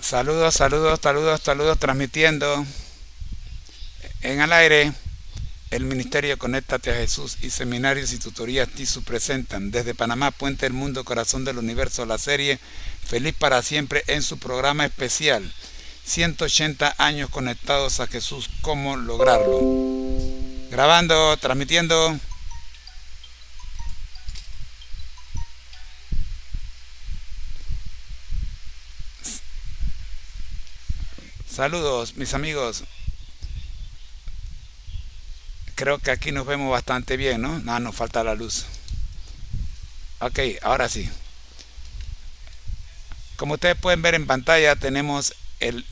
Saludos, saludos, saludos, saludos, transmitiendo en al aire el Ministerio Conéctate a Jesús y Seminarios y Tutorías TISU presentan desde Panamá, Puente del Mundo, Corazón del Universo, la serie Feliz para Siempre en su programa especial 180 años conectados a Jesús, ¿cómo lograrlo? Grabando, transmitiendo. Saludos, mis amigos. Creo que aquí nos vemos bastante bien, ¿no? Nada, nos falta la luz. Ok, ahora sí. Como ustedes pueden ver en pantalla, tenemos el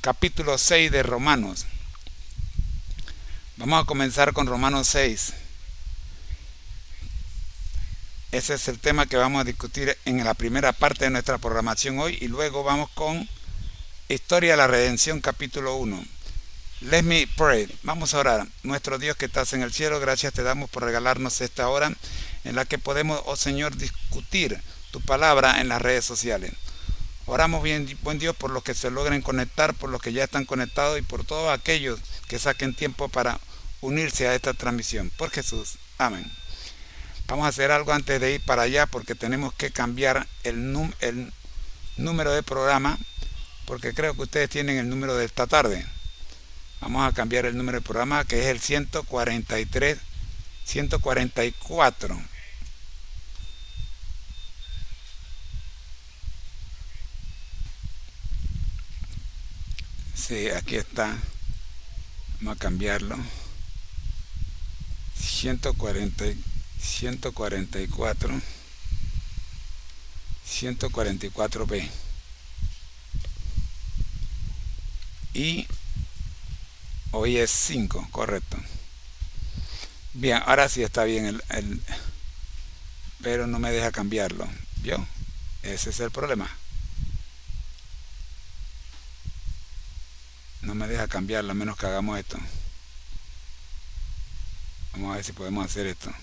capítulo 6 de Romanos. Vamos a comenzar con Romanos 6. Ese es el tema que vamos a discutir en la primera parte de nuestra programación hoy y luego vamos con Historia de la Redención, capítulo 1. Let me pray. Vamos a orar. Nuestro Dios que estás en el cielo, gracias te damos por regalarnos esta hora en la que podemos, oh Señor, discutir tu palabra en las redes sociales. Oramos bien, buen Dios, por los que se logren conectar, por los que ya están conectados y por todos aquellos que saquen tiempo para unirse a esta transmisión. Por Jesús. Amén. Vamos a hacer algo antes de ir para allá porque tenemos que cambiar el número de programa porque creo que ustedes tienen el número de esta tarde. Vamos a cambiar el número de programa que es el 143, 144. Sí, aquí está. Vamos a cambiarlo. 140, 144, 144B. Y hoy es 5, correcto. Bien, ahora sí está bien pero no me deja cambiarlo. ¿Vio? Ese es el problema. No me deja cambiarlo a menos que hagamos esto. Vamos a ver si podemos hacer esto.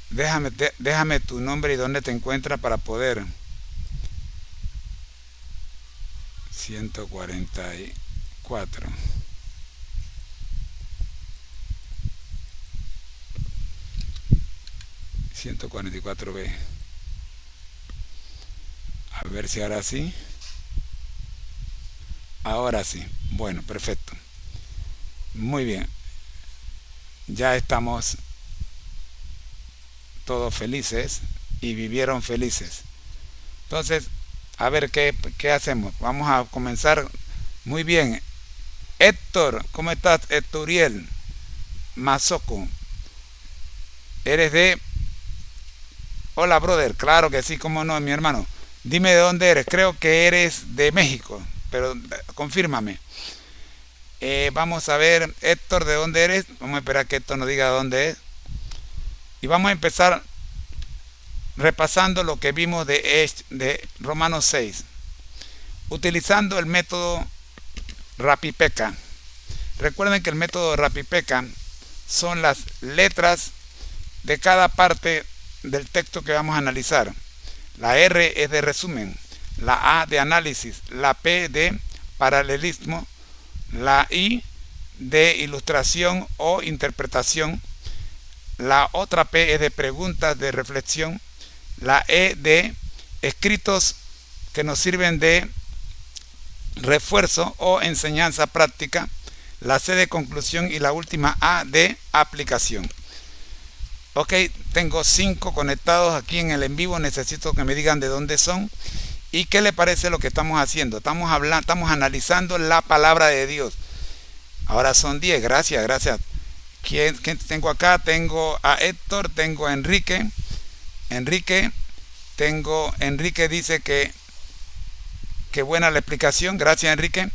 Déjame tu nombre y dónde te encuentras para poder. 144. B. A ver si ahora sí. Ahora sí. Bueno, perfecto. Muy bien. Ya estamos todos felices y vivieron felices. Entonces, a ver qué hacemos. Vamos a comenzar. Muy bien. Héctor, ¿cómo estás? Héctoriel Mazoco. ¿Eres de...? Hola, brother. Claro que sí, cómo no, mi hermano. Dime de dónde eres. Creo que eres de México, pero confírmame. Vamos a ver, Héctor, ¿de dónde eres? Vamos a esperar que Héctor nos diga de dónde es. Y vamos a empezar repasando lo que vimos de Romanos 6. Utilizando el método Rapipeca. Recuerden que el método Rapipeca son las letras de cada parte del texto que vamos a analizar. La R es de resumen, la A de análisis, la P de paralelismo, la I de ilustración o interpretación, la otra P es de preguntas de reflexión, la E de escritos que nos sirven de refuerzo o enseñanza práctica, la C de conclusión y la última A de aplicación. Ok, tengo 5 conectados aquí en el en vivo. Necesito que me digan de dónde son y qué les parece lo que estamos haciendo. Estamos analizando la palabra de Dios. Ahora son 10, gracias. ¿Quién tengo acá? Tengo a Héctor, tengo a Enrique. Enrique dice que buena la explicación. Gracias, Enrique.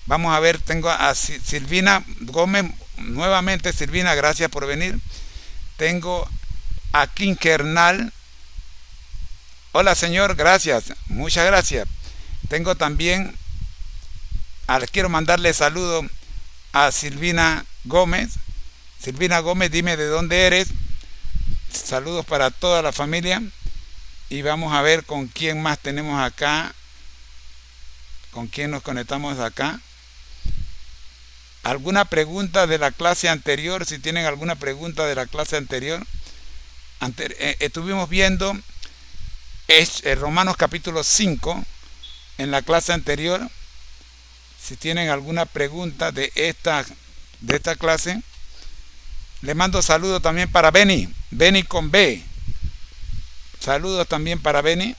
Vamos a ver, tengo a Silvina Gómez. Nuevamente, Silvina, gracias por venir. Tengo a Quinquernal. Hola, señor, gracias. Muchas gracias. Tengo también, quiero mandarle saludo a Silvina Gómez. Silvina Gómez, dime de dónde eres. Saludos para toda la familia. Y vamos a ver con quién más tenemos acá. Con quién nos conectamos acá. ¿Alguna pregunta de la clase anterior? Si tienen alguna pregunta de la clase anterior. Estuvimos viendo Romanos capítulo 5 en la clase anterior. Si tienen alguna pregunta de esta clase. Le mando saludos también para Beni. Beni con B. Saludos también para Beni.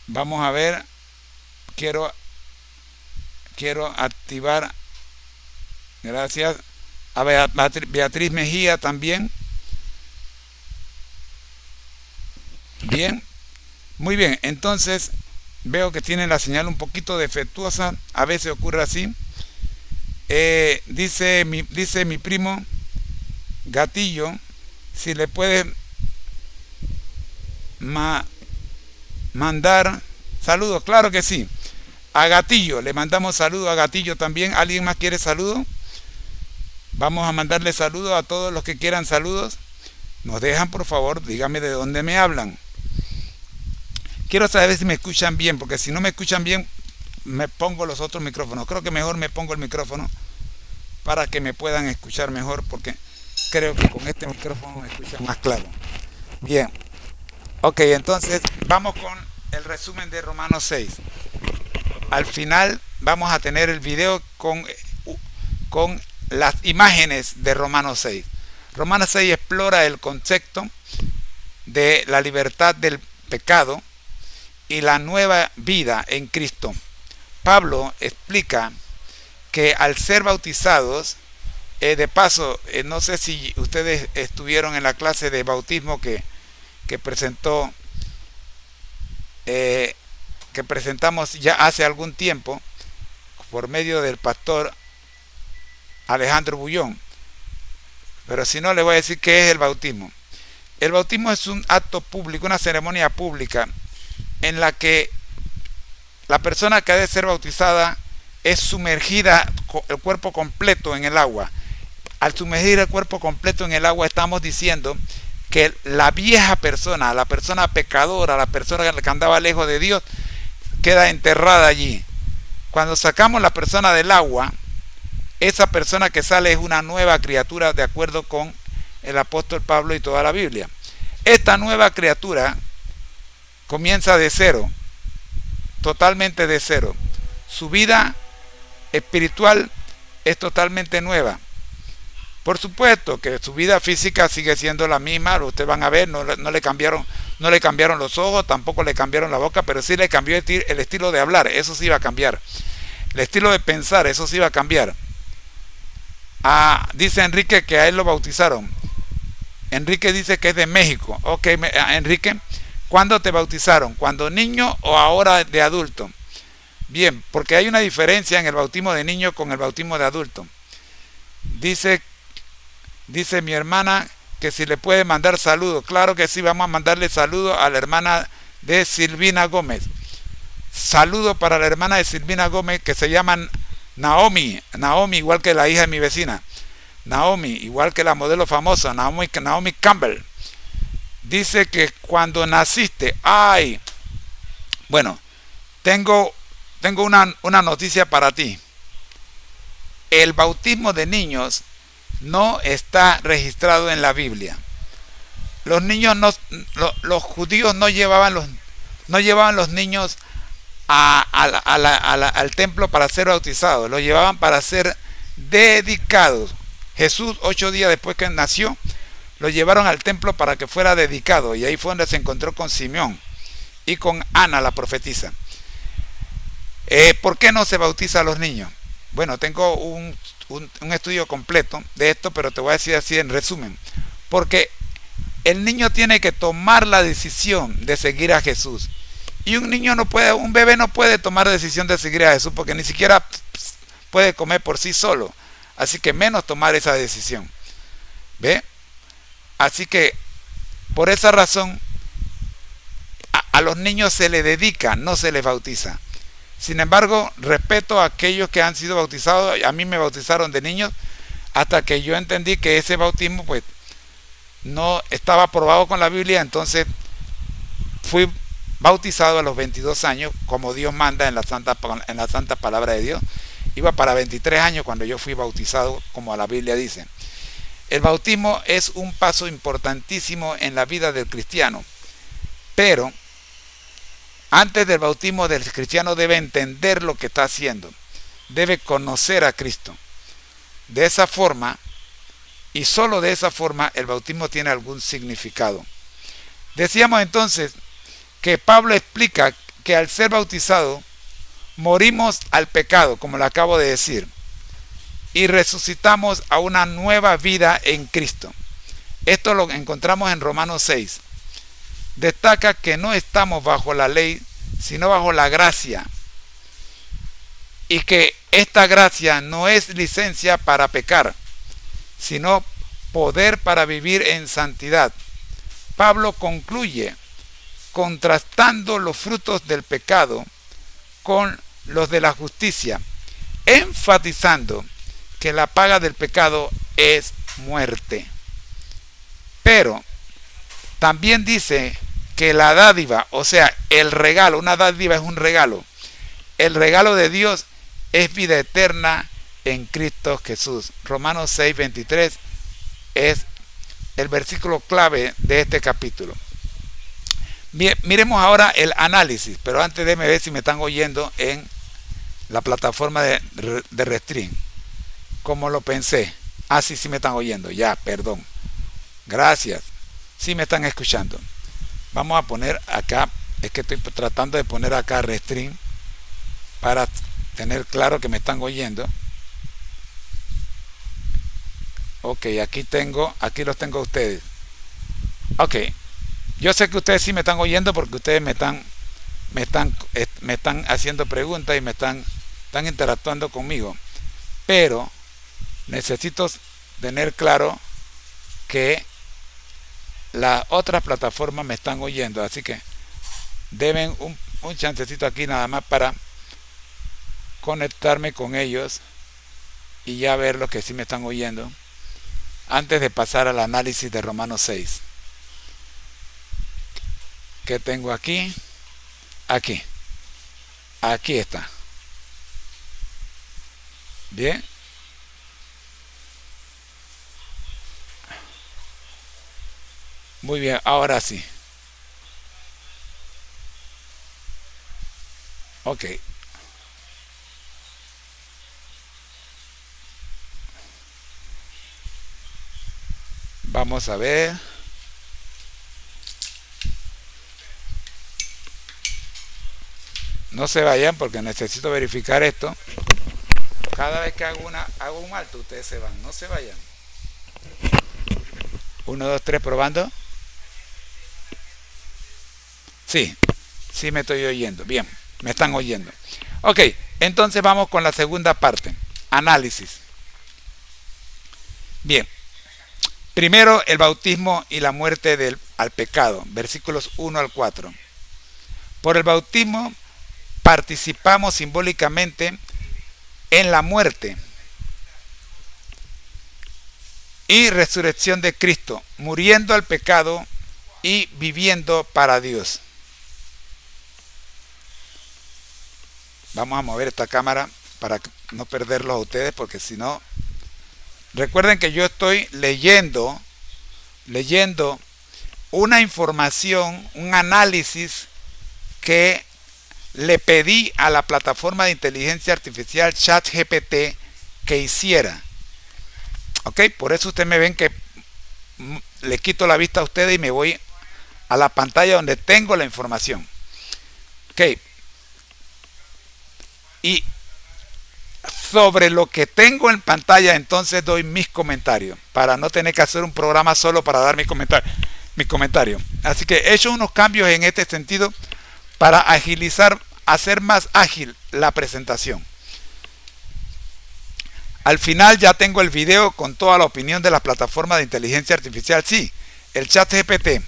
Vamos a ver. Quiero activar. Gracias. A Beatriz Mejía también. Bien. Muy bien. Entonces veo que tiene la señal un poquito defectuosa. A veces ocurre así. Dice mi primo Gatillo, si le puede mandar saludos. Claro que sí. A Gatillo, le mandamos saludos a Gatillo también. ¿Alguien más quiere saludos? Vamos a mandarle saludos a todos los que quieran saludos. Nos dejan, por favor, díganme de dónde me hablan. Quiero saber si me escuchan bien, porque si no me escuchan bien, me pongo los otros micrófonos. Creo que mejor me pongo el micrófono para que me puedan escuchar mejor, porque creo que con este micrófono me escuchan más claro. Bien. Ok, entonces vamos con el resumen de Romanos 6. Al final vamos a tener el video con las imágenes de Romanos 6. Romanos 6 explora el concepto de la libertad del pecado y la nueva vida en Cristo. Pablo explica que al ser bautizados, de paso, no sé si ustedes estuvieron en la clase de bautismo que presentamos ya hace algún tiempo por medio del pastor Alejandro Bullón. Pero si no, le voy a decir qué es el bautismo. El bautismo es un acto público, una ceremonia pública en la que la persona que ha de ser bautizada es sumergida el cuerpo completo en el agua. Al sumergir el cuerpo completo en el agua estamos diciendo que la vieja persona, la persona pecadora, la persona que andaba lejos de Dios, queda enterrada allí. Cuando sacamos la persona del agua, esa persona que sale es una nueva criatura, de acuerdo con el apóstol Pablo y toda la Biblia. Esta nueva criatura comienza de cero, totalmente de cero. Su vida espiritual es totalmente nueva. Por supuesto que su vida física sigue siendo la misma. Ustedes van a ver, no le cambiaron los ojos, tampoco le cambiaron la boca, pero sí le cambió el estilo de hablar. Eso sí iba a cambiar. El estilo de pensar, eso sí iba a cambiar. Dice Enrique que a él lo bautizaron. Enrique dice que es de México. Ok, Enrique, ¿cuándo te bautizaron? ¿Cuando niño o ahora de adulto? Bien, porque hay una diferencia en el bautismo de niño con el bautismo de adulto. Dice mi hermana que si le puede mandar saludos. Claro que sí, vamos a mandarle saludos a la hermana de Silvina Gómez. Saludos para la hermana de Silvina Gómez, que se llama Naomi, igual que la hija de mi vecina. Naomi, igual que la modelo famosa, Naomi Campbell. Dice que cuando naciste, bueno, tengo una noticia para ti. El bautismo de niños no está registrado en la Biblia. Los niños los judíos no llevaban los niños al templo para ser bautizados, los llevaban para ser dedicados. Jesús, 8 días después que nació, lo llevaron al templo para que fuera dedicado, y ahí fue donde se encontró con Simeón y con Ana, la profetisa. ¿Por qué no se bautiza a los niños? Bueno, tengo un estudio completo de esto, pero te voy a decir así en resumen. Porque el niño tiene que tomar la decisión de seguir a Jesús. Y un bebé no puede tomar decisión de seguir a Jesús, porque ni siquiera puede comer por sí solo. Así que menos tomar esa decisión. ¿Ve? Así que por esa razón a los niños se les dedica, no se les bautiza. Sin embargo, respeto a aquellos que han sido bautizados. A mí me bautizaron de niños, hasta que yo entendí que ese bautismo pues no estaba aprobado con la Biblia, entonces fui bautizado a los 22 años, como Dios manda en la santa palabra de Dios. Iba para 23 años cuando yo fui bautizado, como la Biblia dice. El bautismo es un paso importantísimo en la vida del cristiano, pero antes del bautismo del cristiano debe entender lo que está haciendo, debe conocer a Cristo. De esa forma, y solo de esa forma, el bautismo tiene algún significado. Decíamos entonces que Pablo explica que al ser bautizado morimos al pecado, como le acabo de decir, y resucitamos a una nueva vida en Cristo. Esto lo encontramos en Romanos 6. Destaca que no estamos bajo la ley, sino bajo la gracia, y que esta gracia no es licencia para pecar, sino poder para vivir en santidad. Pablo concluye contrastando los frutos del pecado con los de la justicia, enfatizando que la paga del pecado es muerte. Pero también dice que la dádiva, o sea, el regalo, una dádiva es un regalo. El regalo de Dios es vida eterna en Cristo Jesús. Romanos 6:23 es el versículo clave de este capítulo. Miremos ahora el análisis, pero antes déjenme ver si me están oyendo en la plataforma de Restream. Como lo pensé. Ah, sí me están oyendo. Ya, perdón. Gracias. Sí me están escuchando. Vamos a poner acá, es que estoy tratando de poner acá Restream para tener claro que me están oyendo. Ok, aquí los tengo a ustedes. Ok, yo sé que ustedes sí me están oyendo porque ustedes me están haciendo preguntas y están interactuando conmigo. Pero necesito tener claro que las otras plataformas me están oyendo, así que deben un chancecito aquí nada más para conectarme con ellos y ya ver lo que sí me están oyendo antes de pasar al análisis de Romanos 6. ¿Qué tengo aquí? Aquí está. Bien. Muy bien, ahora sí. Ok. Vamos a ver. No se vayan porque necesito verificar esto. Cada vez que hago un alto, ustedes se van. No se vayan. 1, 2, 3, probando. Sí me estoy oyendo. Bien, me están oyendo. Ok, entonces vamos con la segunda parte. Análisis. Bien. Primero, el bautismo y la muerte al pecado. Versículos 1 al 4. Por el bautismo participamos simbólicamente en la muerte y resurrección de Cristo, muriendo al pecado y viviendo para Dios. Vamos a mover esta cámara para no perderlos a ustedes, porque si no, recuerden que yo estoy leyendo una información, un análisis que le pedí a la plataforma de inteligencia artificial ChatGPT que hiciera. Ok, por eso ustedes me ven que le quito la vista a ustedes y me voy a la pantalla donde tengo la información. Ok, y sobre lo que tengo en pantalla entonces doy mis comentarios, para no tener que hacer un programa solo para dar mi comentario. Así que he hecho unos cambios en este sentido para agilizar, hacer más ágil la presentación. Al final ya tengo el video con toda la opinión de la plataforma de inteligencia artificial. Sí, el ChatGPT.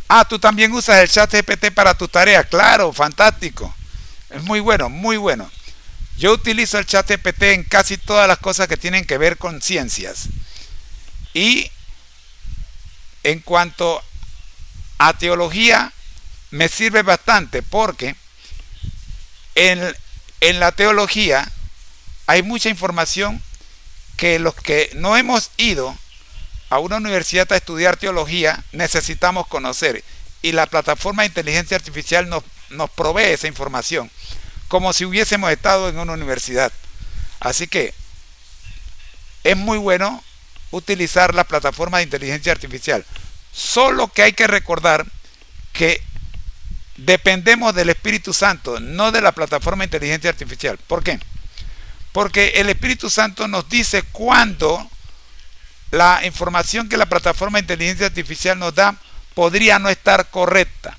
Ah, tú también usas el ChatGPT para tu tarea. Claro, fantástico. Es muy bueno, muy bueno. Yo utilizo el ChatGPT en casi todas las cosas que tienen que ver con ciencias. Y en cuanto a teología me sirve bastante, porque en la teología hay mucha información que los que no hemos ido a una universidad a estudiar teología necesitamos conocer, y la plataforma de inteligencia artificial nos provee esa información como si hubiésemos estado en una universidad. Así que es muy bueno utilizar la plataforma de inteligencia artificial, solo que hay que recordar que dependemos del Espíritu Santo, no de la plataforma de inteligencia artificial. ¿Por qué? Porque el Espíritu Santo nos dice cuándo la información que la plataforma de inteligencia artificial nos da podría no estar correcta.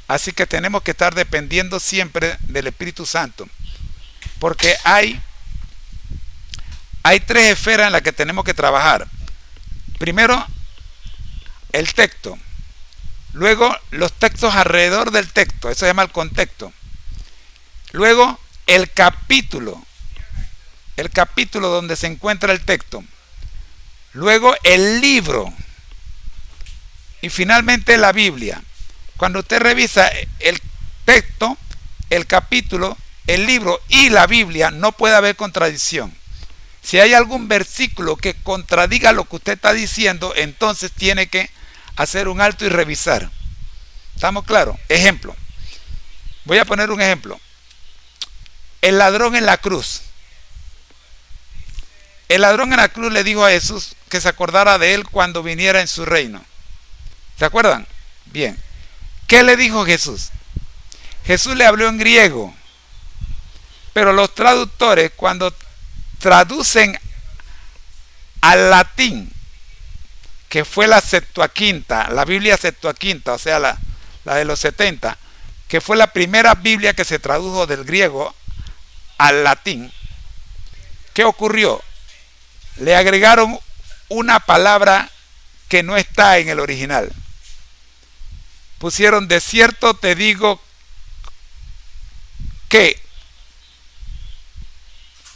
Así que tenemos que estar dependiendo siempre del Espíritu Santo, porque hay tres esferas en las que tenemos que trabajar. Primero, el texto. Luego, los textos alrededor del texto. Eso se llama el contexto. Luego, el capítulo. El capítulo donde se encuentra el texto. Luego, el libro. Y finalmente, la Biblia. Cuando usted revisa el texto, el capítulo, el libro y la Biblia, no puede haber contradicción. Si hay algún versículo que contradiga lo que usted está diciendo, entonces tiene que hacer un alto y revisar. ¿Estamos claros? Ejemplo. Voy a poner un ejemplo. El ladrón en la cruz. El ladrón en la cruz le dijo a Jesús que se acordara de él cuando viniera en su reino. ¿Se acuerdan? Bien. ¿Qué le dijo Jesús? Jesús le habló en griego. Pero los traductores, cuando traducen al latín, que fue la Septuaginta, la Biblia Septuaginta, o sea, la de los 70, que fue la primera Biblia que se tradujo del griego al latín, ¿qué ocurrió? Le agregaron una palabra que no está en el original. Pusieron: de cierto te digo que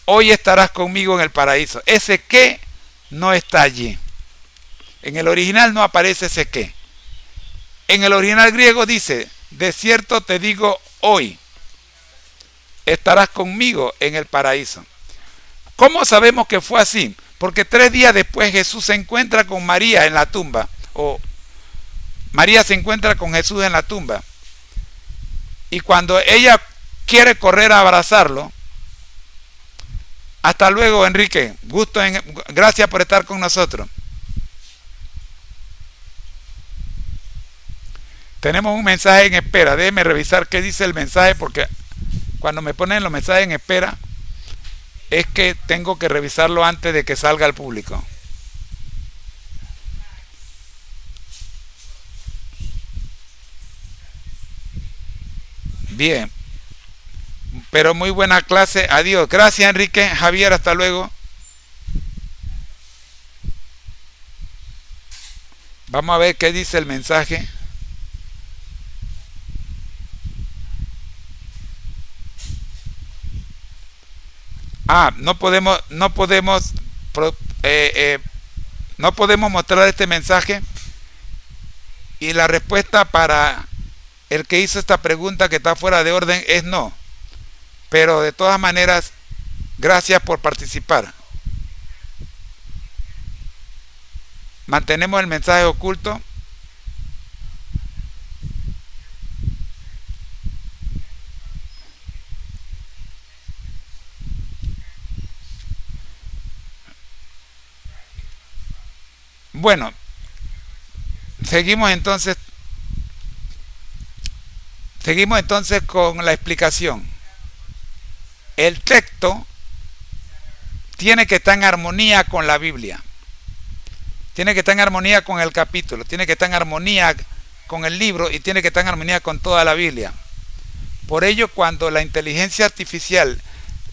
hoy estarás conmigo en el paraíso. Ese que no está allí. En el original no aparece ese que. En el original griego dice: de cierto te digo hoy estarás conmigo en el paraíso. ¿Cómo sabemos que fue así? Porque 3 días después Jesús se encuentra con María en la tumba, o María se encuentra con Jesús en la tumba, y cuando ella quiere correr a abrazarlo, hasta luego, Enrique, gracias por estar con nosotros. Tenemos un mensaje en espera. Déjeme revisar qué dice el mensaje, porque cuando me ponen los mensajes en espera es que tengo que revisarlo antes de que salga al público. Bien, pero muy buena clase. Adiós. Gracias, Enrique. Javier, hasta luego. Vamos a ver qué dice el mensaje. No podemos mostrar este mensaje, y la respuesta para el que hizo esta pregunta, que está fuera de orden, es no. Pero de todas maneras, gracias por participar. Mantenemos el mensaje oculto. Bueno, seguimos entonces con la explicación. El texto tiene que estar en armonía con la Biblia, tiene que estar en armonía con el capítulo, tiene que estar en armonía con el libro, y tiene que estar en armonía con toda la Biblia. Por ello, cuando la inteligencia artificial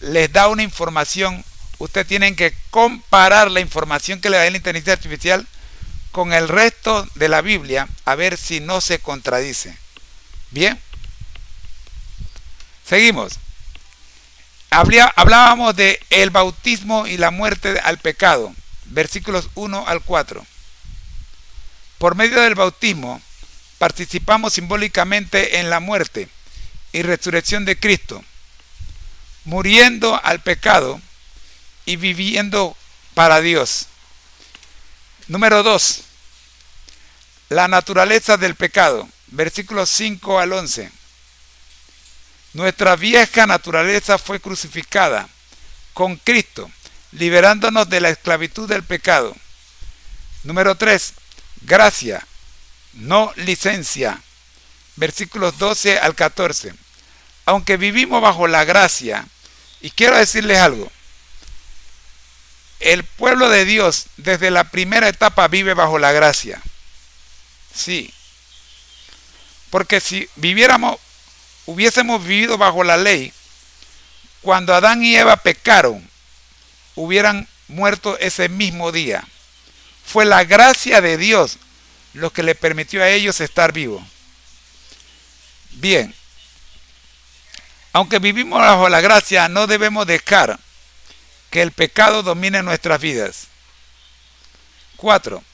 les da una información, ustedes tienen que comparar la información que le da la inteligencia artificial con el resto de la Biblia, a ver si no se contradice. Bien, seguimos. Hablábamos de el bautismo y la muerte al pecado, versículos 1 al 4. Por medio del bautismo, participamos simbólicamente en la muerte y resurrección de Cristo, muriendo al pecado y viviendo para Dios. Número 2. La naturaleza del pecado. Versículos 5 al 11. Nuestra vieja naturaleza fue crucificada con Cristo, liberándonos de la esclavitud del pecado. Número 3. Gracia, no licencia. Versículos 12 al 14. Aunque vivimos bajo la gracia, y quiero decirles algo, el pueblo de Dios desde la primera etapa vive bajo la gracia. Sí. Porque si hubiésemos vivido bajo la ley, cuando Adán y Eva pecaron, hubieran muerto ese mismo día. Fue la gracia de Dios lo que le permitió a ellos estar vivos. Bien, aunque vivimos bajo la gracia, no debemos dejar que el pecado domine nuestras vidas. 4.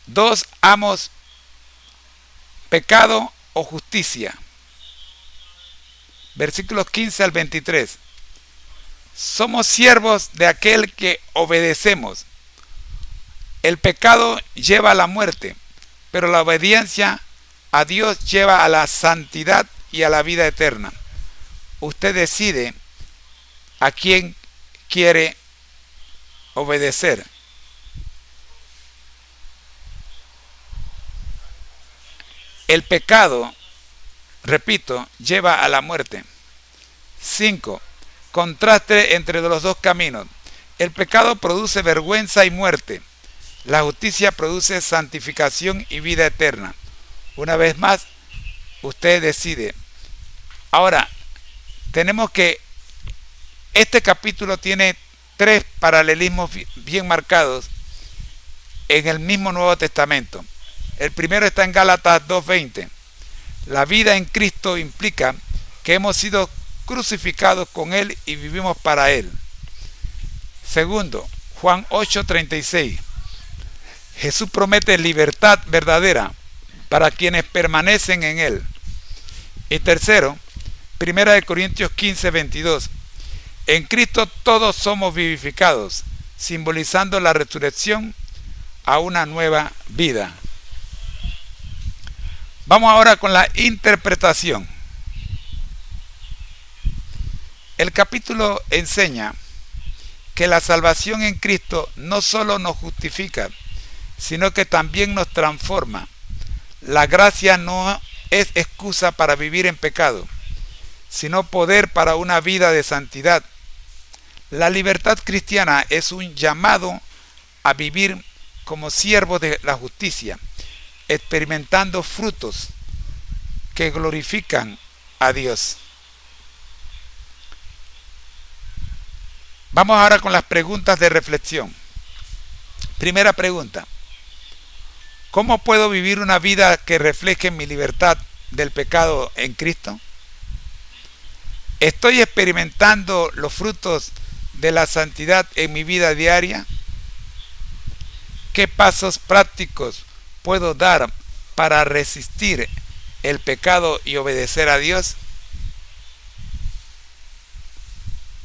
2 amos, pecado o justicia. Versículos 15 al 23. Somos siervos de aquel que obedecemos. El pecado lleva a la muerte, pero la obediencia a Dios lleva a la santidad y a la vida eterna. Usted decide a quién quiere obedecer. El pecado, repito, lleva a la muerte. 5. Contraste entre los dos caminos. El pecado produce vergüenza y muerte. La justicia produce santificación y vida eterna. Una vez más, usted decide. Ahora, tenemos que este capítulo tiene 3 paralelismos bien marcados en el mismo Nuevo Testamento. El primero está en Gálatas 2:20. La vida en Cristo implica que hemos sido crucificados con Él y vivimos para Él. Segundo, Juan 8:36. Jesús promete libertad verdadera para quienes permanecen en Él. Y tercero, 1 Corintios 15:22. En Cristo todos somos vivificados, simbolizando la resurrección a una nueva vida. Vamos ahora con la interpretación. El capítulo enseña que la salvación en Cristo no solo nos justifica, sino que también nos transforma. La gracia no es excusa para vivir en pecado, sino poder para una vida de santidad. La libertad cristiana es un llamado a vivir como siervos de la justicia, experimentando frutos que glorifican a Dios. Vamos ahora con las preguntas de reflexión. Primera pregunta: ¿cómo puedo vivir una vida que refleje mi libertad del pecado en Cristo? ¿Estoy experimentando los frutos de la santidad en mi vida diaria? ¿Qué pasos prácticos puedo dar para resistir el pecado y obedecer a Dios?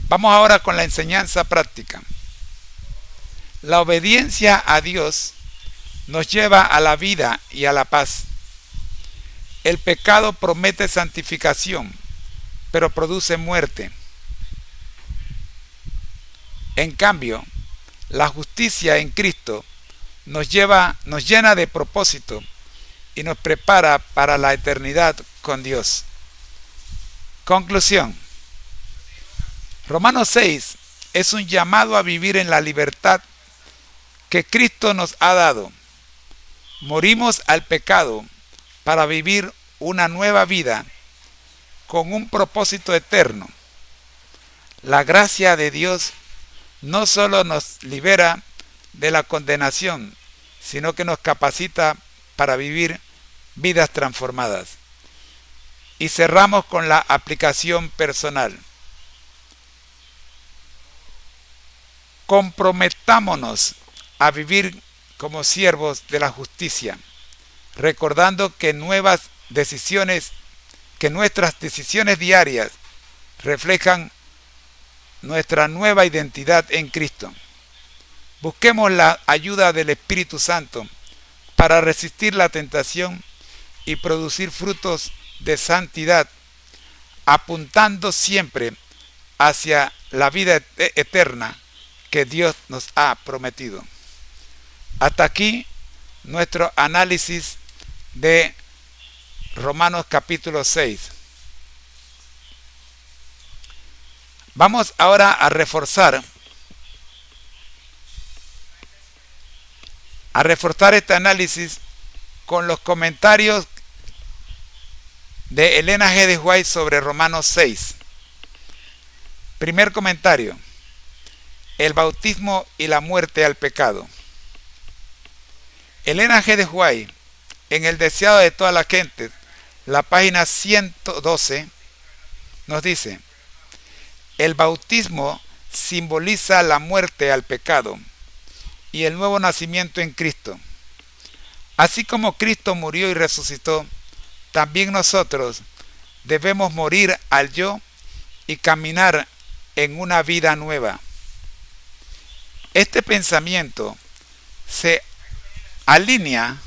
Vamos ahora con la enseñanza práctica. La obediencia a Dios nos lleva a la vida y a la paz. El pecado promete santificación, pero produce muerte. En cambio, la justicia en Cristo nos llena de propósito y nos prepara para la eternidad con Dios. Conclusión. Romanos 6 es un llamado a vivir en la libertad que Cristo nos ha dado. Morimos al pecado para vivir una nueva vida con un propósito eterno. La gracia de Dios no solo nos libera de la condenación, sino que nos capacita para vivir vidas transformadas. Y cerramos con la aplicación personal. Comprometámonos a vivir como siervos de la justicia, recordando que nuestras decisiones diarias reflejan nuestra nueva identidad en Cristo. Busquemos la ayuda del Espíritu Santo para resistir la tentación y producir frutos de santidad, apuntando siempre hacia la vida eterna que Dios nos ha prometido. Hasta aquí nuestro análisis de Romanos capítulo 6. Vamos ahora a reforzar este análisis con los comentarios de Elena G. de White sobre Romanos 6. Primer comentario: el bautismo y la muerte al pecado. Elena G. de White, en El deseado de toda la gente, la página 112, nos dice: el bautismo simboliza la muerte al pecado y el nuevo nacimiento en Cristo. Así como Cristo murió y resucitó, también nosotros debemos morir al yo y caminar en una vida nueva. Este pensamiento se alinea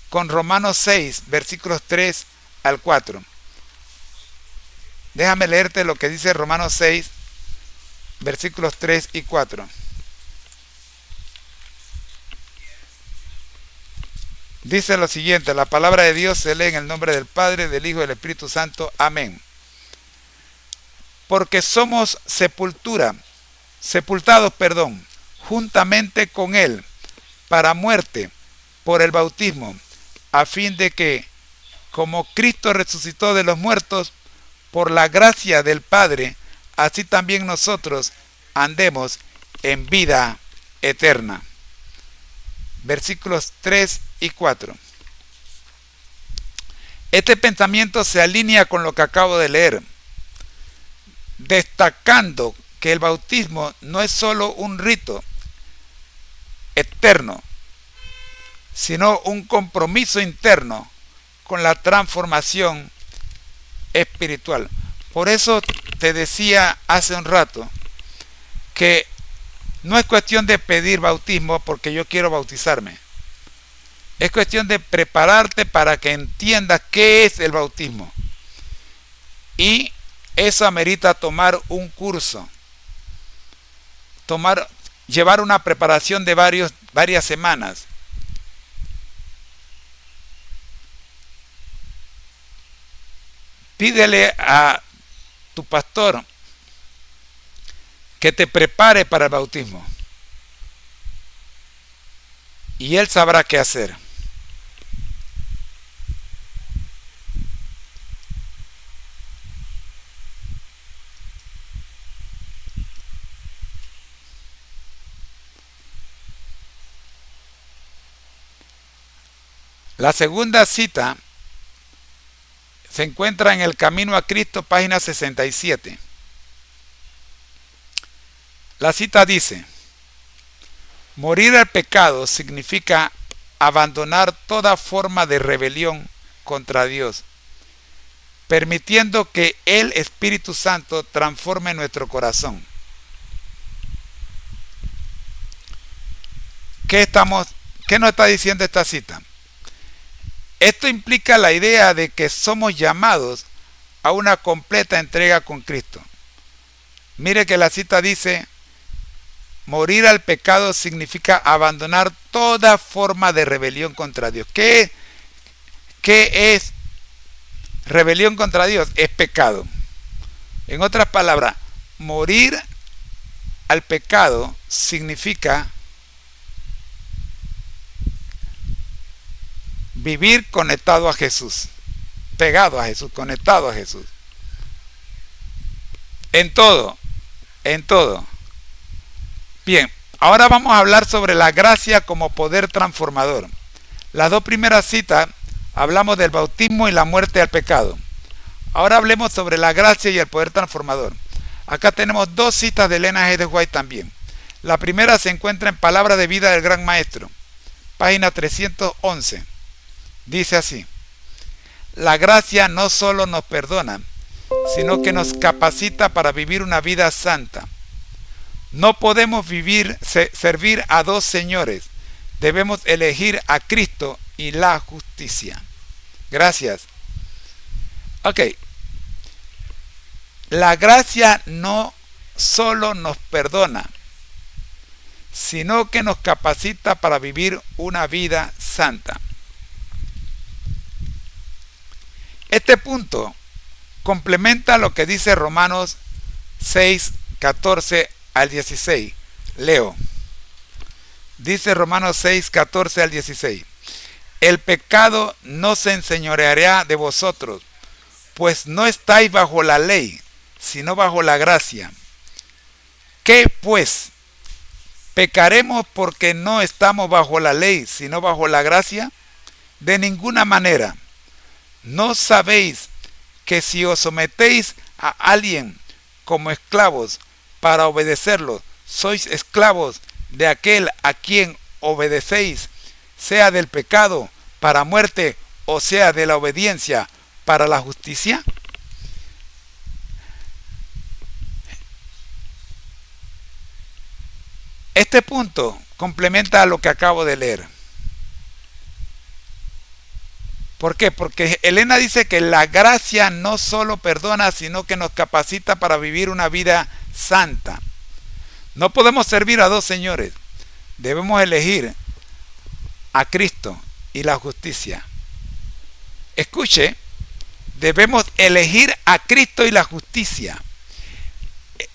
con Romanos 6, versículos 3 al 4. Déjame leerte lo que dice Romanos 6, versículos 3 y 4. Dice lo siguiente: la palabra de Dios se lee en el nombre del Padre, del Hijo y del Espíritu Santo. Amén. Porque somos sepultados, juntamente con Él, para muerte, por el bautismo, a fin de que, como Cristo resucitó de los muertos, por la gracia del Padre, así también nosotros andemos en vida eterna. Versículos 3 y 4. Este pensamiento se alinea con lo que acabo de leer, destacando que el bautismo no es solo un rito externo, sino un compromiso interno con la transformación espiritual. Por eso te decía hace un rato que no es cuestión de pedir bautismo porque yo quiero bautizarme. Es cuestión de prepararte para que entiendas qué es el bautismo. Y eso amerita tomar un curso, llevar una preparación de varias semanas. Pídele a tu pastor que te prepare para el bautismo y él sabrá qué hacer. La segunda cita se encuentra en El Camino a Cristo, página 67. La cita dice: morir al pecado significa abandonar toda forma de rebelión contra Dios, permitiendo que el Espíritu Santo transforme nuestro corazón. ¿Qué nos está diciendo esta cita? Esto implica la idea de que somos llamados a una completa entrega con Cristo. Mire que la cita dice: morir al pecado significa abandonar toda forma de rebelión contra Dios. ¿Qué es rebelión contra Dios? Es pecado. En otras palabras, morir al pecado significa vivir conectado a Jesús, pegado a Jesús, conectado a Jesús. En todo. Bien, ahora vamos a hablar sobre la gracia como poder transformador. Las dos primeras citas hablamos del bautismo y la muerte al pecado. Ahora hablemos sobre la gracia y el poder transformador. Acá tenemos dos citas de Elena G. de White también. La primera se encuentra en Palabra de Vida del Gran Maestro, página 311. Dice así: la gracia no solo nos perdona, sino que nos capacita para vivir una vida santa. No podemos servir a dos señores. Debemos elegir a Cristo y la justicia. Gracias. Ok. La gracia no solo nos perdona, sino que nos capacita para vivir una vida santa. Este punto complementa lo que dice Romanos 6, 14 al 16. Leo. Dice Romanos 6, 14 al 16. El pecado no se enseñoreará de vosotros, pues no estáis bajo la ley, sino bajo la gracia. ¿Qué pues? ¿Pecaremos porque no estamos bajo la ley, sino bajo la gracia? De ninguna manera. ¿No sabéis que si os sometéis a alguien como esclavos para obedecerlo, sois esclavos de aquel a quien obedecéis, sea del pecado para muerte o sea de la obediencia para la justicia? Este punto complementa a lo que acabo de leer. ¿Por qué? Porque Elena dice que la gracia no solo perdona, sino que nos capacita para vivir una vida santa. No podemos servir a dos señores. Debemos elegir a Cristo y la justicia. Escuche, debemos elegir a Cristo y la justicia.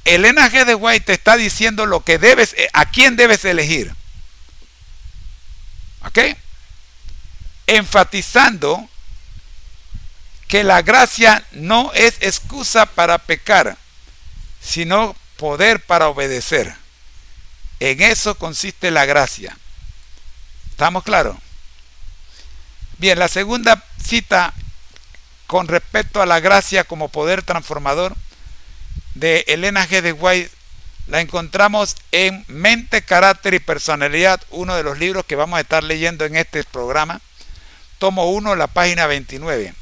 Elena G. de White te está diciendo lo que debes, a quién debes elegir. ¿Ok? Enfatizando que la gracia no es excusa para pecar, sino poder para obedecer. En eso consiste la gracia. ¿Estamos claros? Bien, la segunda cita con respecto a la gracia como poder transformador de Elena G. de White la encontramos en Mente, Carácter y Personalidad, uno de los libros que vamos a estar leyendo en este programa. Tomo 1, la página 29.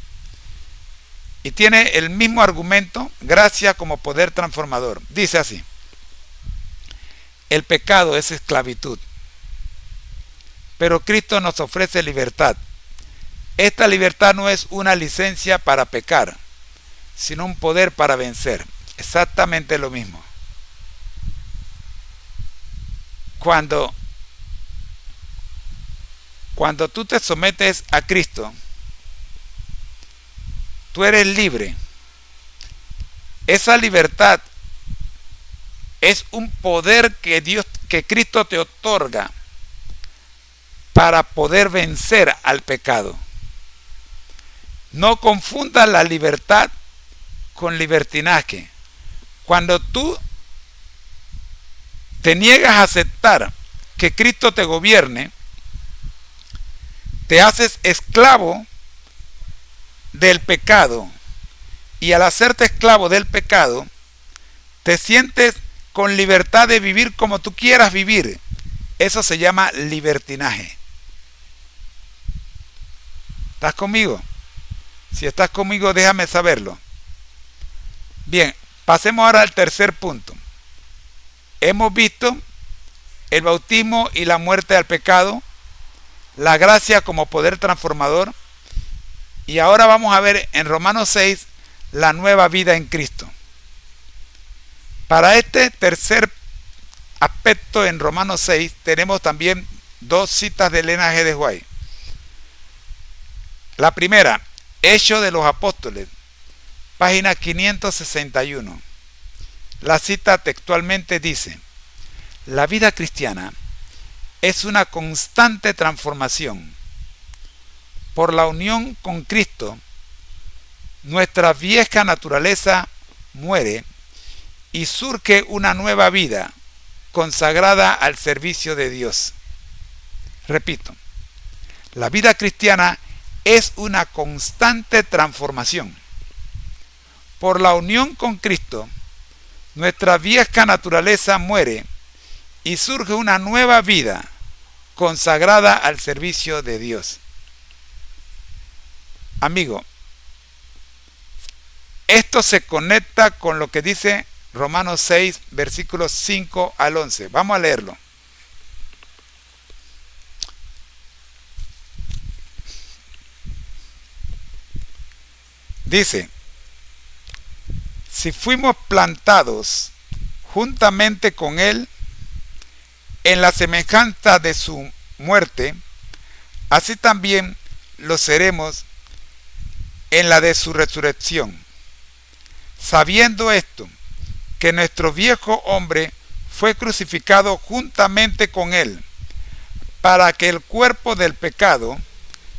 Y tiene el mismo argumento, gracia como poder transformador. Dice así: el pecado es esclavitud, pero Cristo nos ofrece libertad. Esta libertad no es una licencia para pecar, sino un poder para vencer. Exactamente lo mismo. Cuando tú te sometes a Cristo, tú eres libre. Esa libertad es un poder que Cristo te otorga para poder vencer al pecado. No confundas la libertad con libertinaje. Cuando tú te niegas a aceptar que Cristo te gobierne, te haces esclavo del pecado, y al hacerte esclavo del pecado, te sientes con libertad de vivir como tú quieras vivir. Eso se llama libertinaje. ¿Estás conmigo? Si estás conmigo, déjame saberlo. Bien, pasemos ahora al tercer punto. Hemos visto el bautismo y la muerte al pecado, la gracia como poder transformador, y ahora vamos a ver en Romanos 6 la nueva vida en Cristo. Para este tercer aspecto en Romanos 6 tenemos también dos citas de Elena G. de White. La primera, Hechos de los Apóstoles, página 561. La cita textualmente dice: la vida cristiana es una constante transformación. Por la unión con Cristo, nuestra vieja naturaleza muere y surge una nueva vida consagrada al servicio de Dios. Repito, la vida cristiana es una constante transformación. Por la unión con Cristo, nuestra vieja naturaleza muere y surge una nueva vida consagrada al servicio de Dios. Amigo, esto se conecta con lo que dice Romanos 6, versículos 5 al 11. Vamos a leerlo. Dice: si fuimos plantados juntamente con Él en la semejanza de su muerte, así también lo seremos en la de su resurrección. Sabiendo esto, que nuestro viejo hombre fue crucificado juntamente con Él, para que el cuerpo del pecado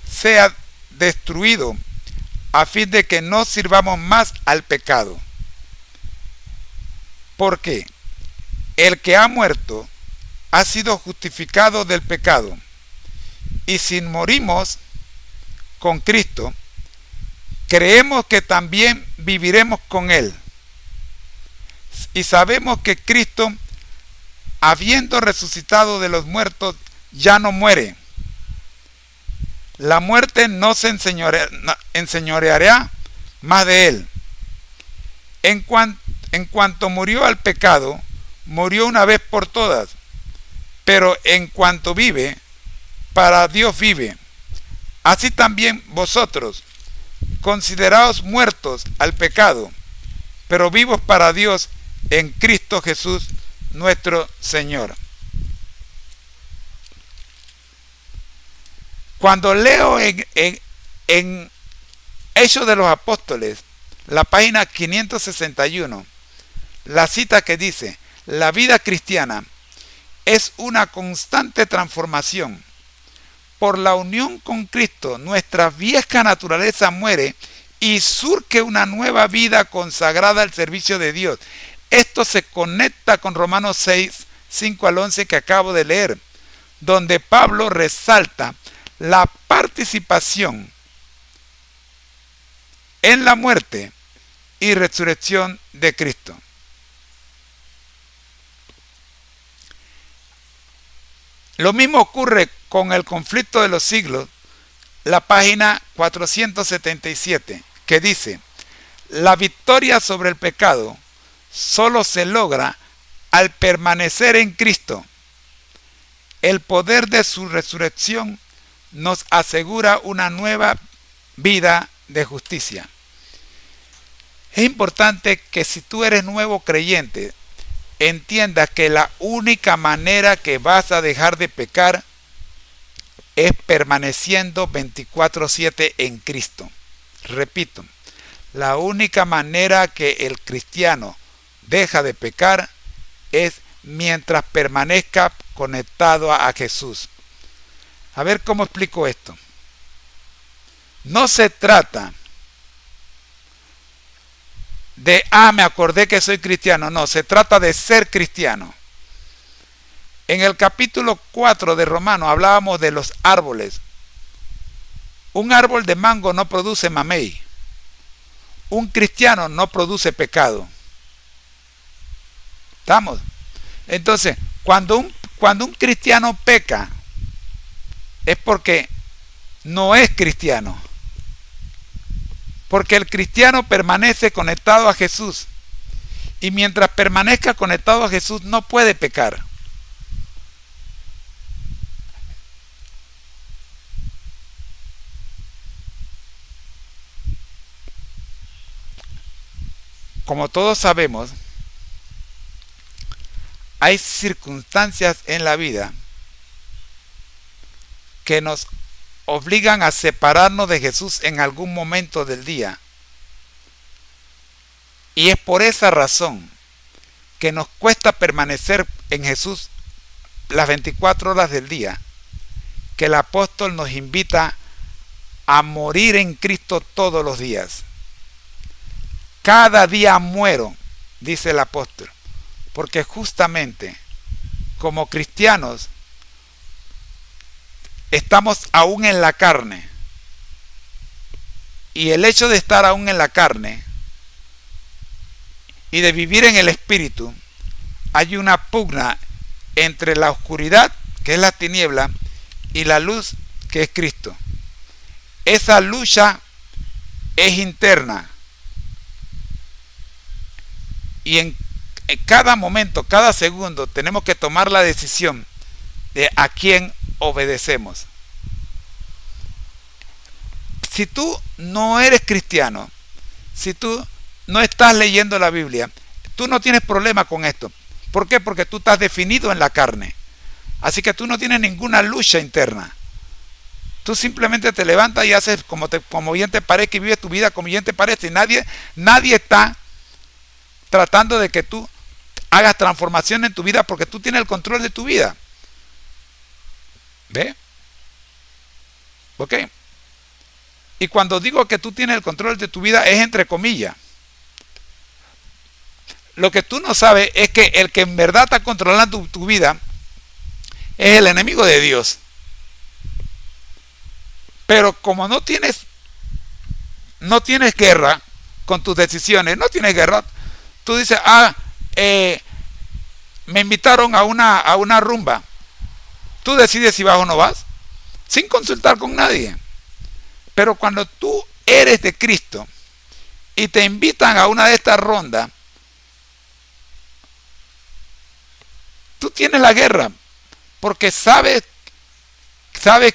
sea destruido, a fin de que no sirvamos más al pecado. Porque el que ha muerto ha sido justificado del pecado, y si morimos con Cristo, creemos que también viviremos con Él. Y sabemos que Cristo, habiendo resucitado de los muertos, ya no muere. La muerte no se enseñoreará más de Él. En cuanto murió al pecado, murió una vez por todas. Pero en cuanto vive, para Dios vive. Así también vosotros, consideraos muertos al pecado, pero vivos para Dios en Cristo Jesús nuestro Señor. Cuando leo en Hechos de los Apóstoles, la página 561, la cita que dice: la vida cristiana es una constante transformación. Por la unión con Cristo, nuestra vieja naturaleza muere y surge una nueva vida consagrada al servicio de Dios. Esto se conecta con Romanos 6, 5 al 11 que acabo de leer, donde Pablo resalta la participación en la muerte y resurrección de Cristo. Lo mismo ocurre con el conflicto de los siglos, la página 477, que dice: la victoria sobre el pecado solo se logra al permanecer en Cristo. El poder de su resurrección nos asegura una nueva vida de justicia. Es importante que si tú eres nuevo creyente, entiendas que la única manera que vas a dejar de pecar es permaneciendo 24/7 en Cristo. Repito, la única manera que el cristiano deja de pecar es mientras permanezca conectado a Jesús. A ver cómo explico esto. No se trata de, me acordé que soy cristiano. No, se trata de ser cristiano. En el capítulo 4 de Romanos hablábamos de los árboles. Un árbol de mango no produce mamey. Un cristiano no produce pecado. ¿Estamos? Entonces, cuando un cristiano peca, es porque no es cristiano. Porque el cristiano permanece conectado a Jesús. Y mientras permanezca conectado a Jesús, no puede pecar. Como todos sabemos, hay circunstancias en la vida que nos obligan a separarnos de Jesús en algún momento del día. Y es por esa razón que nos cuesta permanecer en Jesús las 24 horas del día, que el apóstol nos invita a morir en Cristo todos los días. Cada día muero, dice el apóstol, porque justamente como cristianos estamos aún en la carne. Y el hecho de estar aún en la carne y de vivir en el espíritu, hay una pugna entre la oscuridad, que es la tiniebla, y la luz que es Cristo. Esa lucha es interna y en cada momento, cada segundo tenemos que tomar la decisión de a quién obedecemos. Si tú no eres cristiano, si tú no estás leyendo la Biblia, tú no tienes problema con esto. ¿Por qué? Porque tú estás definido en la carne. Así que tú no tienes ninguna lucha interna. Tú simplemente te levantas y haces como bien te parezca y vives tu vida como bien te parece. Y nadie está tratando de que tú hagas transformación en tu vida porque tú tienes el control de tu vida. ¿Ve? ¿Ok? Y cuando digo que tú tienes el control de tu vida es entre comillas. Lo que tú no sabes es que el que en verdad está controlando tu vida es el enemigo de Dios. Pero como no tienes guerra con tus decisiones, no tienes guerra, tú dices, me invitaron a una rumba. Tú decides si vas o no vas, sin consultar con nadie. Pero cuando tú eres de Cristo y te invitan a una de estas rondas, tú tienes la guerra, porque sabes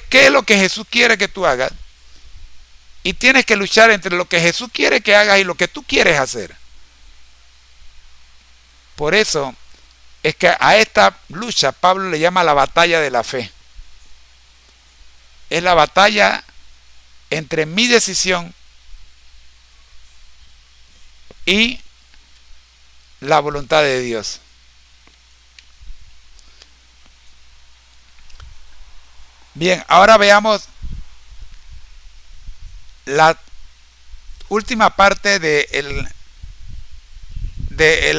qué es lo que Jesús quiere que tú hagas, y tienes que luchar entre lo que Jesús quiere que hagas y lo que tú quieres hacer. Por eso es que a esta lucha Pablo le llama la batalla de la fe. Es la batalla entre mi decisión y la voluntad de Dios. Bien, ahora veamos la última parte del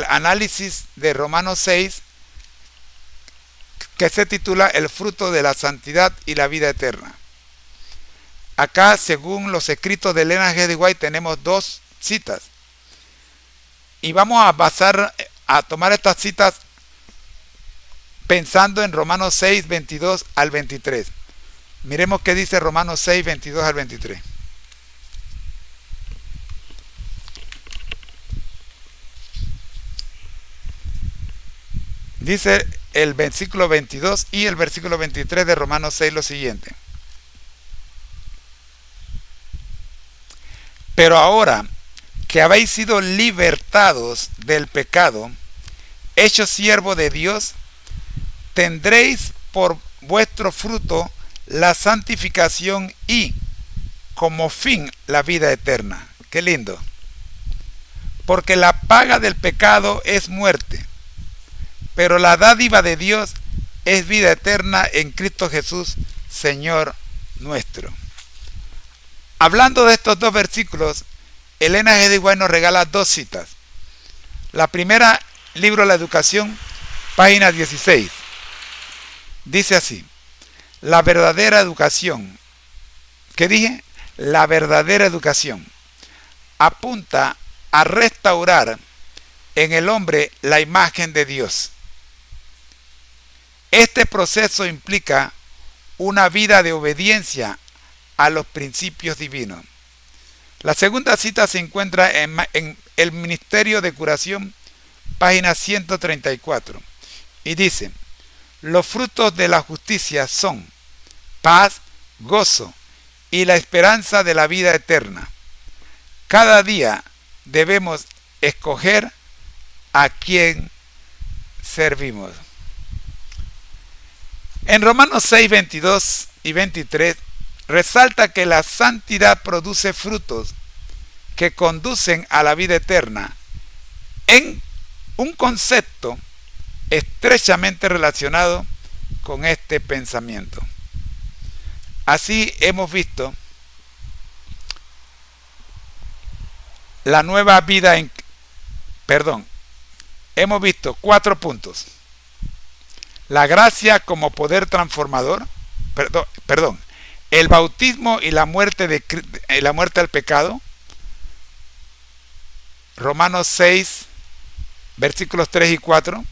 análisis de Romanos 6, que se titula El fruto de la santidad y la vida eterna. Acá, según los escritos de Ellen G. White, tenemos dos citas. Y vamos a tomar estas citas pensando en Romanos 6, 22 al 23. Miremos qué dice Romanos 6, 22 al 23. Dice el versículo 22 y el versículo 23 de Romanos 6 lo siguiente. Pero ahora que habéis sido libertados del pecado, hechos siervos de Dios, tendréis por vuestro fruto la santificación y como fin la vida eterna. Qué lindo. Porque la paga del pecado es muerte, pero la dádiva de Dios es vida eterna en Cristo Jesús, Señor nuestro. Hablando de estos dos versículos, Ellen G. White nos regala dos citas. La primera, libro de la educación, página 16. Dice así: la verdadera educación, ¿qué dije? La verdadera educación apunta a restaurar en el hombre la imagen de Dios. Este proceso implica una vida de obediencia a los principios divinos. La segunda cita se encuentra en el Ministerio de Curación, página 134, y dice: los frutos de la justicia son paz, gozo y la esperanza de la vida eterna. Cada día debemos escoger a quién servimos. En Romanos 6, 22 y 23 resalta que la santidad produce frutos que conducen a la vida eterna, en un concepto estrechamente relacionado con este pensamiento. Así hemos visto la nueva vida hemos visto 4 puntos. La gracia como poder transformador, el bautismo y la muerte al pecado, Romanos 6, versículos 3 y 4.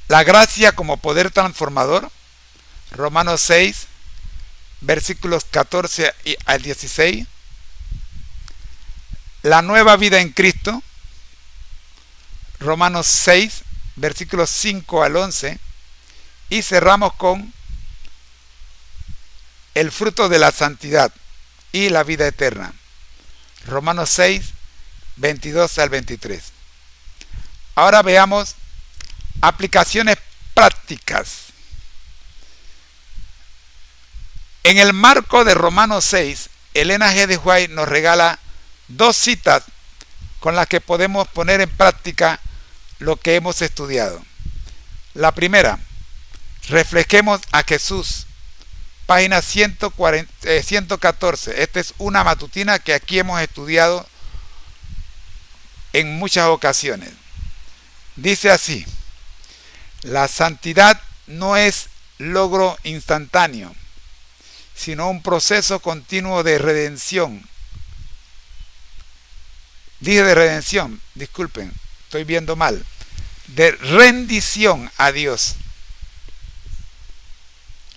La gracia como poder transformador, Romanos 6, versículos 14 al 16. La nueva vida en Cristo, Romanos 6, versículos 5 al 11. Y cerramos con el fruto de la santidad y la vida eterna, Romanos 6, 22 al 23. Ahora veamos aplicaciones prácticas. En el marco de Romanos 6, Elena G. de White nos regala dos citas con las que podemos poner en práctica lo que hemos estudiado. La primera, reflejemos a Jesús, página 114. Esta es una matutina que aquí hemos estudiado en muchas ocasiones. Dice así: la santidad no es logro instantáneo, sino un proceso continuo de redención. Dije de redención, disculpen, estoy viendo mal. De rendición a Dios.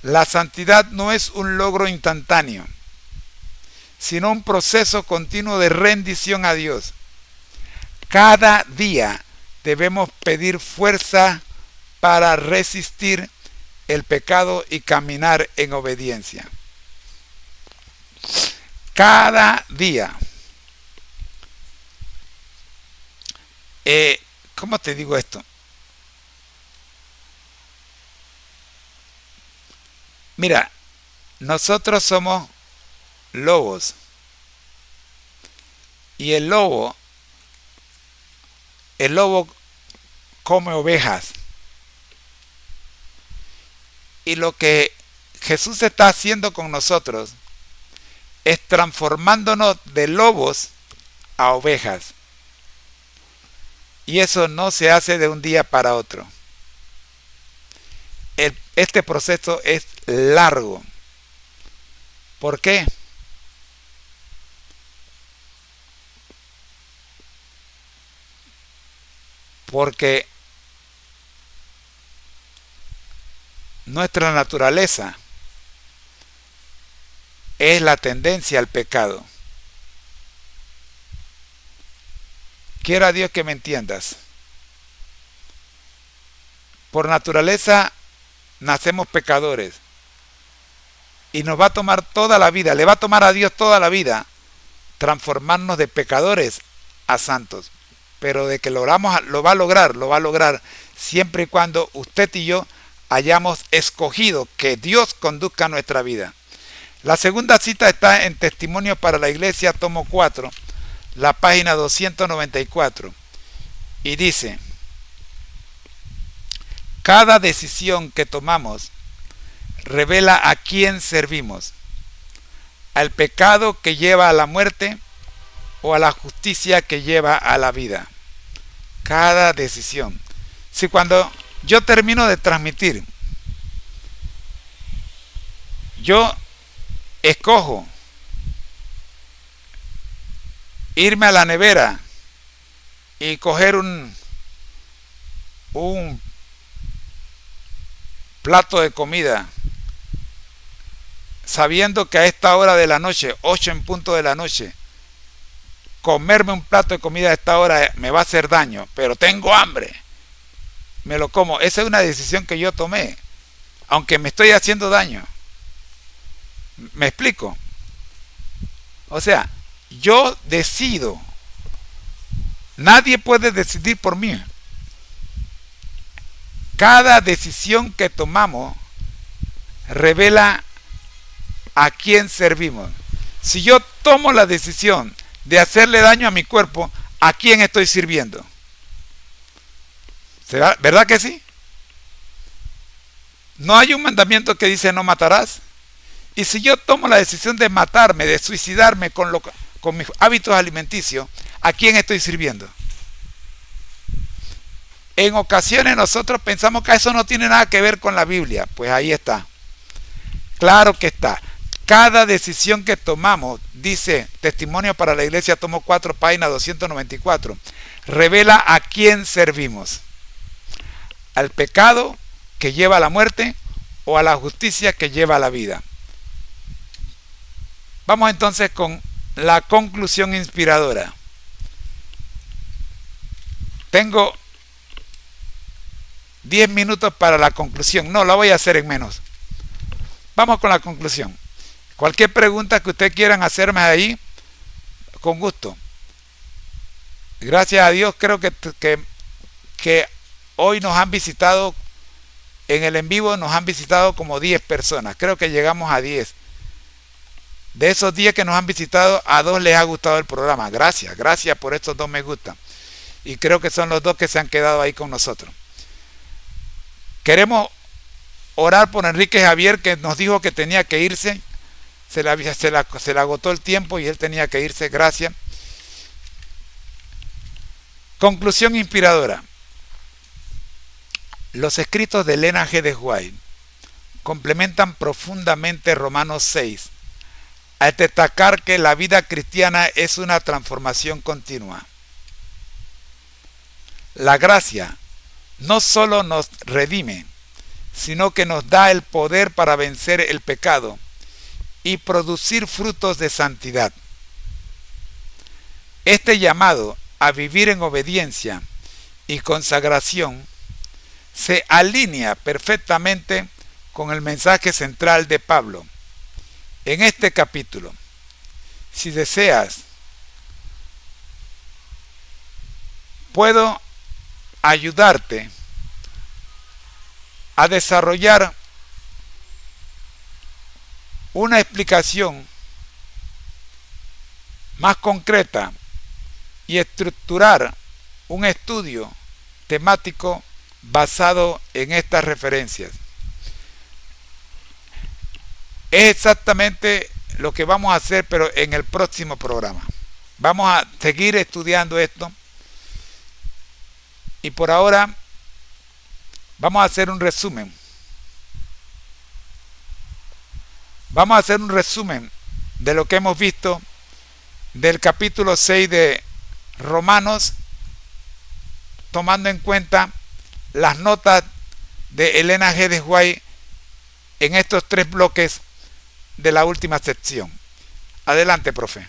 La santidad no es un logro instantáneo, sino un proceso continuo de rendición a Dios. Cada día debemos pedir fuerza para resistir el pecado y caminar en obediencia. Cada día. ¿Cómo te digo esto? Mira, nosotros somos lobos. Y el lobo come ovejas. Y lo que Jesús está haciendo con nosotros es transformándonos de lobos a ovejas. Y eso no se hace de un día para otro. Este proceso es largo. ¿Por qué? Porque nuestra naturaleza es la tendencia al pecado. Quiera Dios que me entiendas. Por naturaleza nacemos pecadores. Y nos va a tomar toda la vida, le va a tomar a Dios toda la vida transformarnos de pecadores a santos. Pero de que lo va a lograr siempre y cuando usted y yo hayamos escogido que Dios conduzca nuestra vida. La segunda cita está en Testimonio para la Iglesia, tomo 4, la página 294, y dice: cada decisión que tomamos revela a quién servimos, al pecado que lleva a la muerte o a la justicia que lleva a la vida. Cada decisión. Si cuando yo termino de transmitir, yo escojo irme a la nevera y coger un plato de comida, sabiendo que a esta hora de la noche, 8 en punto de la noche, comerme un plato de comida a esta hora me va a hacer daño, pero tengo hambre, me lo como. Esa es una decisión que yo tomé, aunque me estoy haciendo daño. ¿Me explico? O sea, yo decido. Nadie puede decidir por mí. Cada decisión que tomamos revela a quién servimos. Si yo tomo la decisión de hacerle daño a mi cuerpo, ¿a quién estoy sirviendo? ¿Verdad que sí? ¿No hay un mandamiento que dice no matarás? Y si yo tomo la decisión de matarme, de suicidarme con mis hábitos alimenticios, ¿a quién estoy sirviendo? En ocasiones nosotros pensamos que eso no tiene nada que ver con la Biblia. Pues ahí está. Claro que está. Cada decisión que tomamos, dice Testimonio para la Iglesia, tomo 4, página 294, revela a quién servimos. ¿Al pecado que lleva a la muerte o a la justicia que lleva a la vida? Vamos entonces con la conclusión inspiradora. Tengo 10 minutos para la conclusión. No, la voy a hacer en menos. Vamos con la conclusión. Cualquier pregunta que ustedes quieran hacerme ahí, con gusto. Gracias a Dios, creo que hoy nos han visitado, en el en vivo nos han visitado como 10 personas. Creo que llegamos a 10. De esos 10 que nos han visitado, a 2 les ha gustado el programa. Gracias por estos 2 me gustan. Y creo que son los 2 que se han quedado ahí con nosotros. Queremos orar por Enrique Javier, que nos dijo que tenía que irse. Se le agotó el tiempo y él tenía que irse. Gracias. Conclusión inspiradora. Los escritos de Elena G. de White complementan profundamente Romanos 6 al destacar que la vida cristiana es una transformación continua. La gracia no solo nos redime, sino que nos da el poder para vencer el pecado y producir frutos de santidad. Este llamado a vivir en obediencia y consagración se alinea perfectamente con el mensaje central de Pablo en este capítulo. Si deseas, puedo ayudarte a desarrollar una explicación más concreta y estructurar un estudio temático basado en estas referencias. Es exactamente lo que vamos a hacer, pero en el próximo programa. Vamos a seguir estudiando esto. Y por ahora vamos a hacer un resumen. Vamos a hacer un resumen de lo que hemos visto del capítulo 6 de Romanos, tomando en cuenta las notas de Elena G. de White en estos 3 bloques de la última sección. Adelante, profe.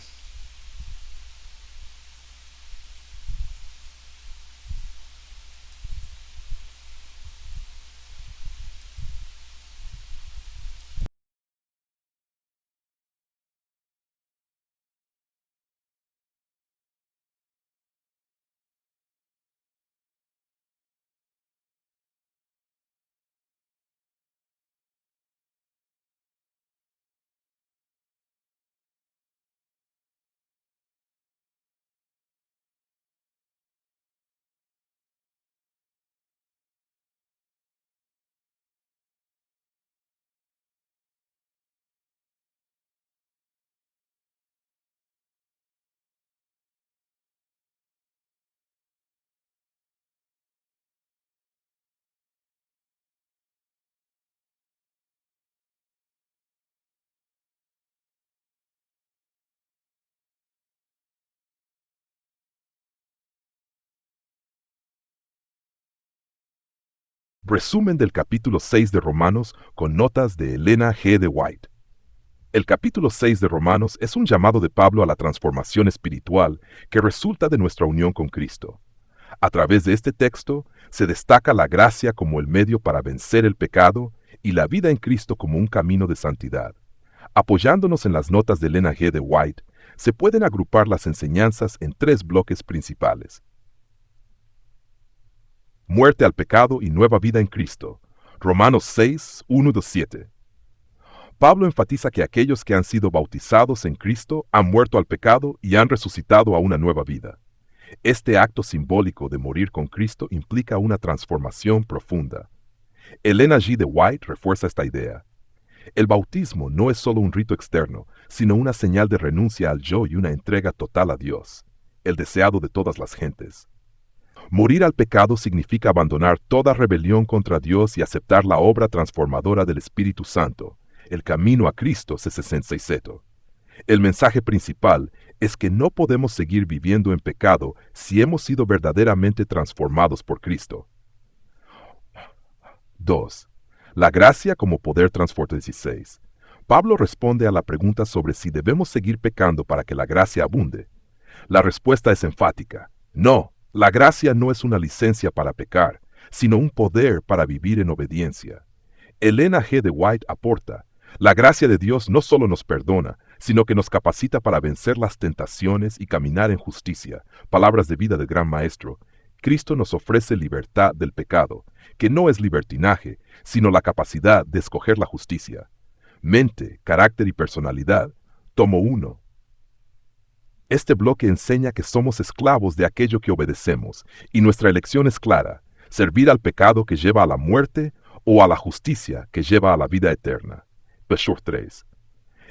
Resumen del capítulo 6 de Romanos con notas de Elena G. de White. El capítulo 6 de Romanos es un llamado de Pablo a la transformación espiritual que resulta de nuestra unión con Cristo. A través de este texto se destaca la gracia como el medio para vencer el pecado y la vida en Cristo como un camino de santidad. Apoyándonos en las notas de Elena G. de White, se pueden agrupar las enseñanzas en 3 bloques principales. Muerte al pecado y nueva vida en Cristo. Romanos 6, 1-7. Pablo enfatiza que aquellos que han sido bautizados en Cristo han muerto al pecado y han resucitado a una nueva vida. Este acto simbólico de morir con Cristo implica una transformación profunda. Elena G. de White refuerza esta idea. El bautismo no es solo un rito externo, sino una señal de renuncia al yo y una entrega total a Dios, el deseado de todas las gentes. Morir al pecado significa abandonar toda rebelión contra Dios y aceptar la obra transformadora del Espíritu Santo. El camino a Cristo se 66. El mensaje principal es que no podemos seguir viviendo en pecado si hemos sido verdaderamente transformados por Cristo. 2. La gracia como poder transformador. 16. Pablo responde a la pregunta sobre si debemos seguir pecando para que la gracia abunde. La respuesta es enfática. No, la gracia no es una licencia para pecar, sino un poder para vivir en obediencia. Elena G. de White aporta, la gracia de Dios no solo nos perdona, sino que nos capacita para vencer las tentaciones y caminar en justicia. Palabras de vida del Gran Maestro. Cristo nos ofrece libertad del pecado, que no es libertinaje, sino la capacidad de escoger la justicia. Mente, carácter y personalidad. Tomo 1. Este bloque enseña que somos esclavos de aquello que obedecemos, y nuestra elección es clara, servir al pecado que lleva a la muerte o a la justicia que lleva a la vida eterna. Peshur 3.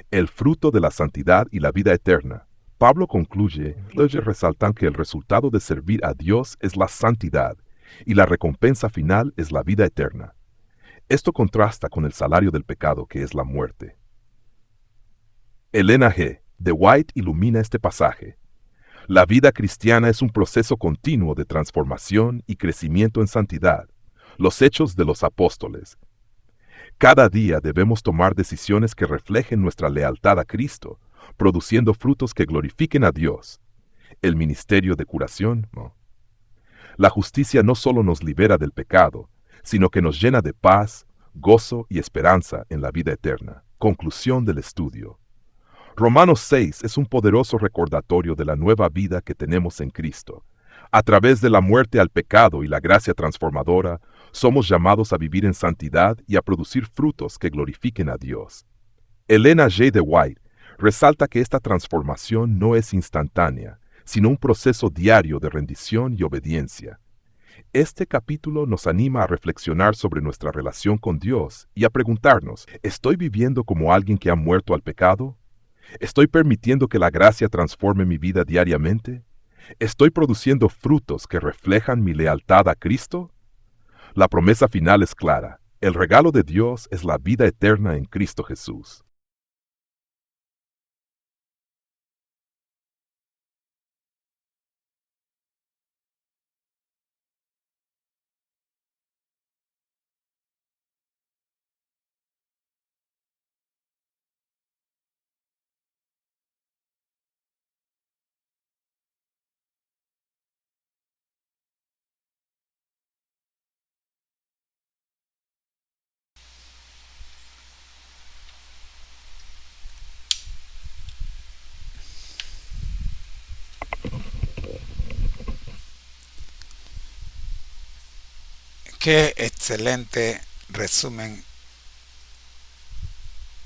El fruto de la santidad y la vida eterna. Pablo concluye, resaltan que el resultado de servir a Dios es la santidad, y la recompensa final es la vida eterna. Esto contrasta con el salario del pecado, que es la muerte. Elena G. de White ilumina este pasaje. La vida cristiana es un proceso continuo de transformación y crecimiento en santidad. Los Hechos de los Apóstoles. Cada día debemos tomar decisiones que reflejen nuestra lealtad a Cristo, produciendo frutos que glorifiquen a Dios. El ministerio de curación, no. La justicia no solo nos libera del pecado, sino que nos llena de paz, gozo y esperanza en la vida eterna. Conclusión del estudio. Romanos 6 es un poderoso recordatorio de la nueva vida que tenemos en Cristo. A través de la muerte al pecado y la gracia transformadora, somos llamados a vivir en santidad y a producir frutos que glorifiquen a Dios. Elena G. de White resalta que esta transformación no es instantánea, sino un proceso diario de rendición y obediencia. Este capítulo nos anima a reflexionar sobre nuestra relación con Dios y a preguntarnos, ¿estoy viviendo como alguien que ha muerto al pecado? ¿Estoy permitiendo que la gracia transforme mi vida diariamente? ¿Estoy produciendo frutos que reflejan mi lealtad a Cristo? La promesa final es clara. El regalo de Dios es la vida eterna en Cristo Jesús. Qué excelente resumen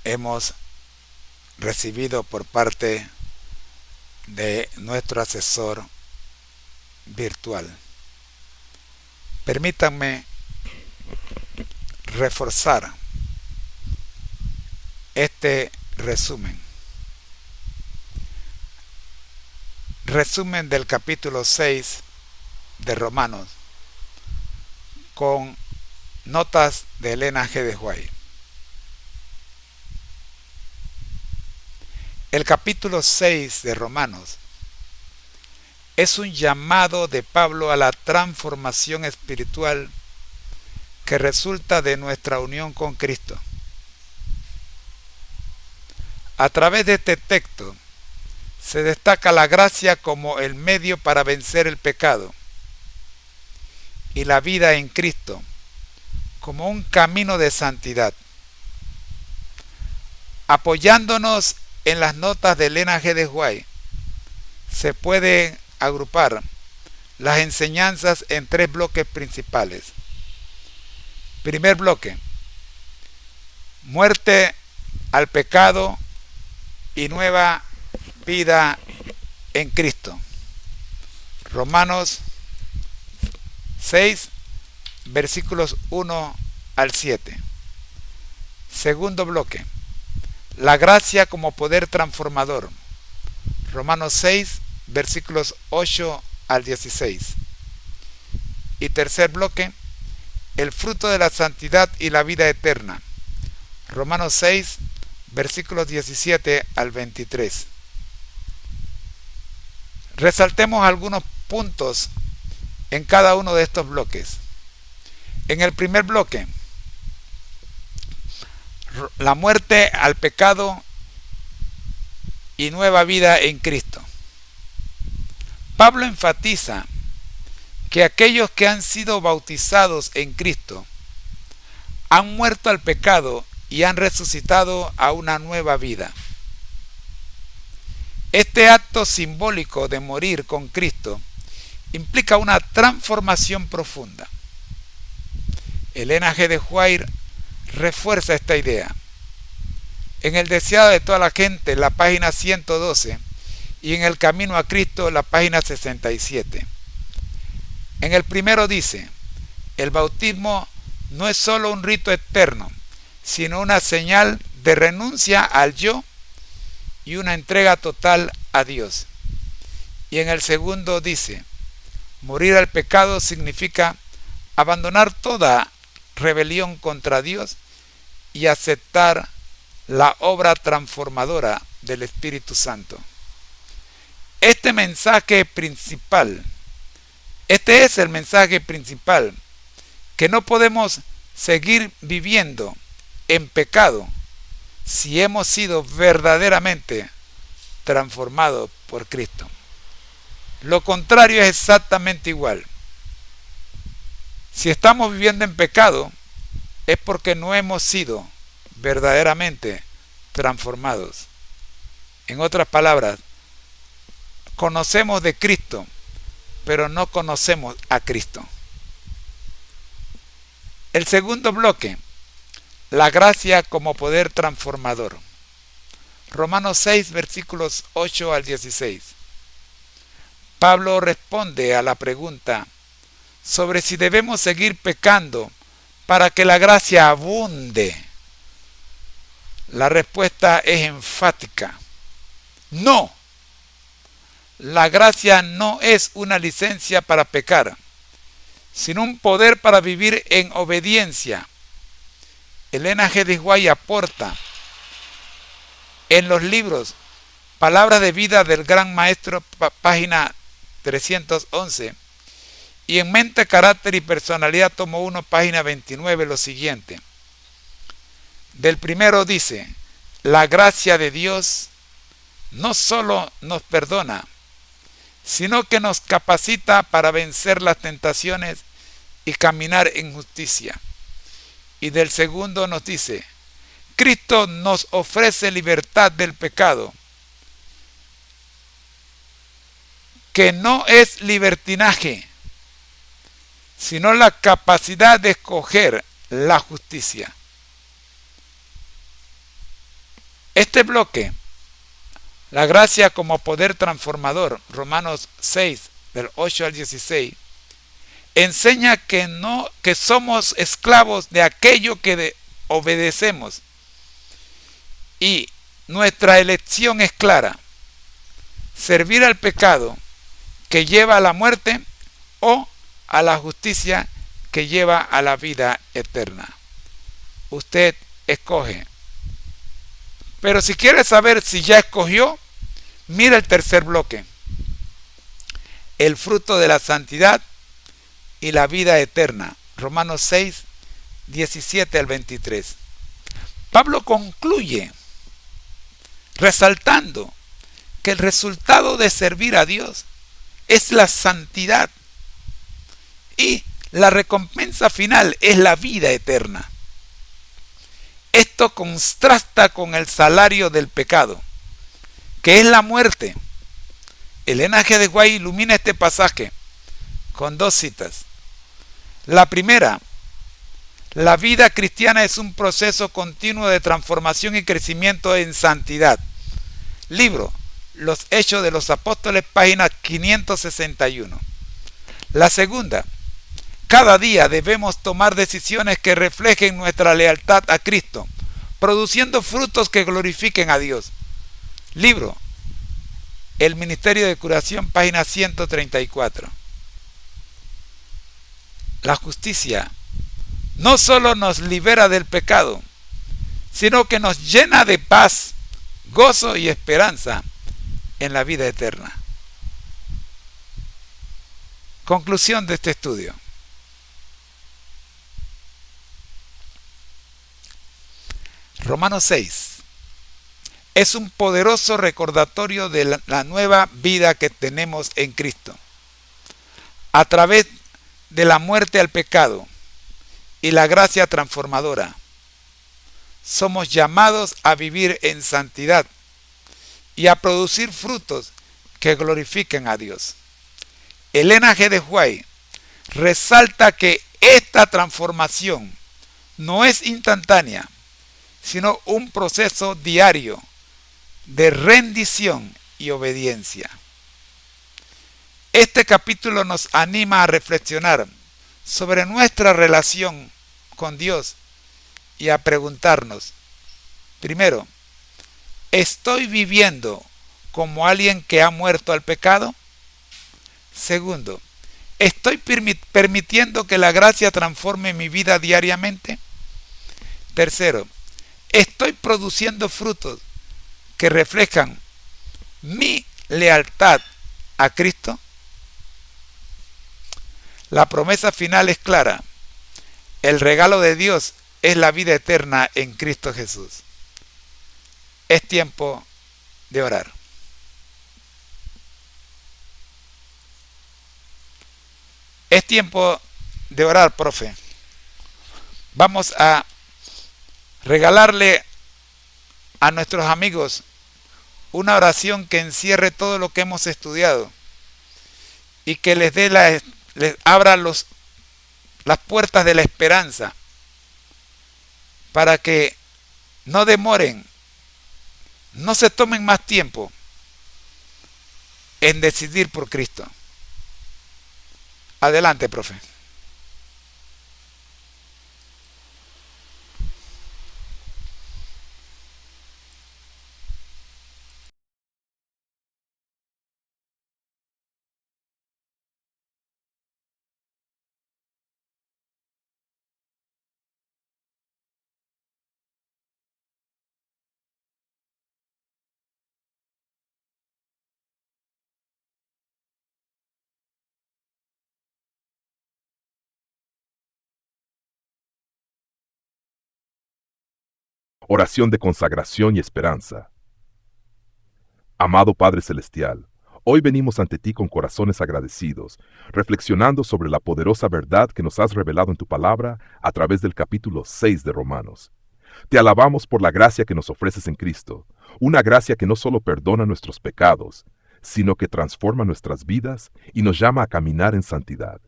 hemos recibido por parte de nuestro asesor virtual. Permítanme reforzar este resumen. Resumen del capítulo 6 de Romanos con notas de Elena G. de White. El capítulo 6 de Romanos es un llamado de Pablo a la transformación espiritual que resulta de nuestra unión con Cristo. A través de este texto se destaca la gracia como el medio para vencer el pecado y la vida en Cristo como un camino de santidad. Apoyándonos en las notas de Elena G. de White, se puede agrupar las enseñanzas en 3 bloques principales. Primer bloque: muerte al pecado y nueva vida en Cristo. Romanos 6, versículos 1 al 7. Segundo bloque: la gracia como poder transformador. Romanos 6, versículos 8 al 16. Y tercer bloque: el fruto de la santidad y la vida eterna. Romanos 6, versículos 17 al 23. Resaltemos algunos puntos en cada uno de estos bloques. En el primer bloque, la muerte al pecado y nueva vida en Cristo. Pablo enfatiza que aquellos que han sido bautizados en Cristo han muerto al pecado y han resucitado a una nueva vida. Este acto simbólico de morir con Cristo implica una transformación profunda. Elena G. de White refuerza esta idea. En El deseado de toda la gente, la página 112, y en El camino a Cristo, la página 67. En el primero dice: el bautismo no es solo un rito eterno, sino una señal de renuncia al yo y una entrega total a Dios. Y en el segundo dice: morir al pecado significa abandonar toda rebelión contra Dios y aceptar la obra transformadora del Espíritu Santo. Este es el mensaje principal, que no podemos seguir viviendo en pecado si hemos sido verdaderamente transformados por Cristo. Lo contrario es exactamente igual. Si estamos viviendo en pecado, es porque no hemos sido verdaderamente transformados. En otras palabras, conocemos de Cristo, pero no conocemos a Cristo. El segundo bloque: la gracia como poder transformador. Romanos 6, versículos 8 al 16. Pablo responde a la pregunta sobre si debemos seguir pecando para que la gracia abunde. La respuesta es enfática: no. La gracia no es una licencia para pecar, sino un poder para vivir en obediencia. Elena G. de White aporta en los libros Palabras de vida del Gran Maestro, página 311, y en Mente, Carácter y Personalidad, tomo 1, página 29, lo siguiente. Del primero dice: la gracia de Dios no solo nos perdona, sino que nos capacita para vencer las tentaciones y caminar en justicia. Y del segundo nos dice: Cristo nos ofrece libertad del pecado, que no es libertinaje, sino la capacidad de escoger la justicia. Este bloque, la gracia como poder transformador, Romanos 6, del 8 al 16, enseña que somos esclavos de aquello que obedecemos, y nuestra elección es clara: servir al pecado, que lleva a la muerte, o a la justicia, que lleva a la vida eterna. Usted escoge. Pero si quiere saber si ya escogió, mira el tercer bloque: el fruto de la santidad y la vida eterna, Romanos 6, 17 al 23. Pablo concluye resaltando que el resultado de servir a Dios es la santidad y la recompensa final es la vida eterna. Esto contrasta con el salario del pecado, que es la muerte. Elena G. de White ilumina este pasaje con dos citas. La primera: la vida cristiana es un proceso continuo de transformación y crecimiento en santidad. Libro Los Hechos de los Apóstoles, página 561. La segunda: cada día debemos tomar decisiones que reflejen nuestra lealtad a Cristo, produciendo frutos que glorifiquen a Dios. Libro El Ministerio de Curación, página 134. La justicia no solo nos libera del pecado, sino que nos llena de paz, gozo y esperanza en la vida eterna. Conclusión de este estudio. Romanos 6 es un poderoso recordatorio de la nueva vida que tenemos en Cristo. A través de la muerte al pecado y la gracia transformadora, somos llamados a vivir en santidad y a producir frutos que glorifiquen a Dios. Elena G. de White resalta que esta transformación no es instantánea, sino un proceso diario de rendición y obediencia. Este capítulo nos anima a reflexionar sobre nuestra relación con Dios y a preguntarnos, primero, ¿estoy viviendo como alguien que ha muerto al pecado? Segundo, ¿estoy permitiendo que la gracia transforme mi vida diariamente? Tercero, ¿estoy produciendo frutos que reflejan mi lealtad a Cristo? La promesa final es clara. El regalo de Dios es la vida eterna en Cristo Jesús. Es tiempo de orar. Es tiempo de orar, profe. Vamos a regalarle a nuestros amigos una oración que encierre todo lo que hemos estudiado y que les abra las puertas de la esperanza para que no demoren, no se tomen más tiempo en decidir por Cristo. Adelante, profe. Oración de consagración y esperanza. Amado Padre Celestial, hoy venimos ante ti con corazones agradecidos, reflexionando sobre la poderosa verdad que nos has revelado en tu palabra a través del capítulo 6 de Romanos. Te alabamos por la gracia que nos ofreces en Cristo, una gracia que no solo perdona nuestros pecados, sino que transforma nuestras vidas y nos llama a caminar en santidad.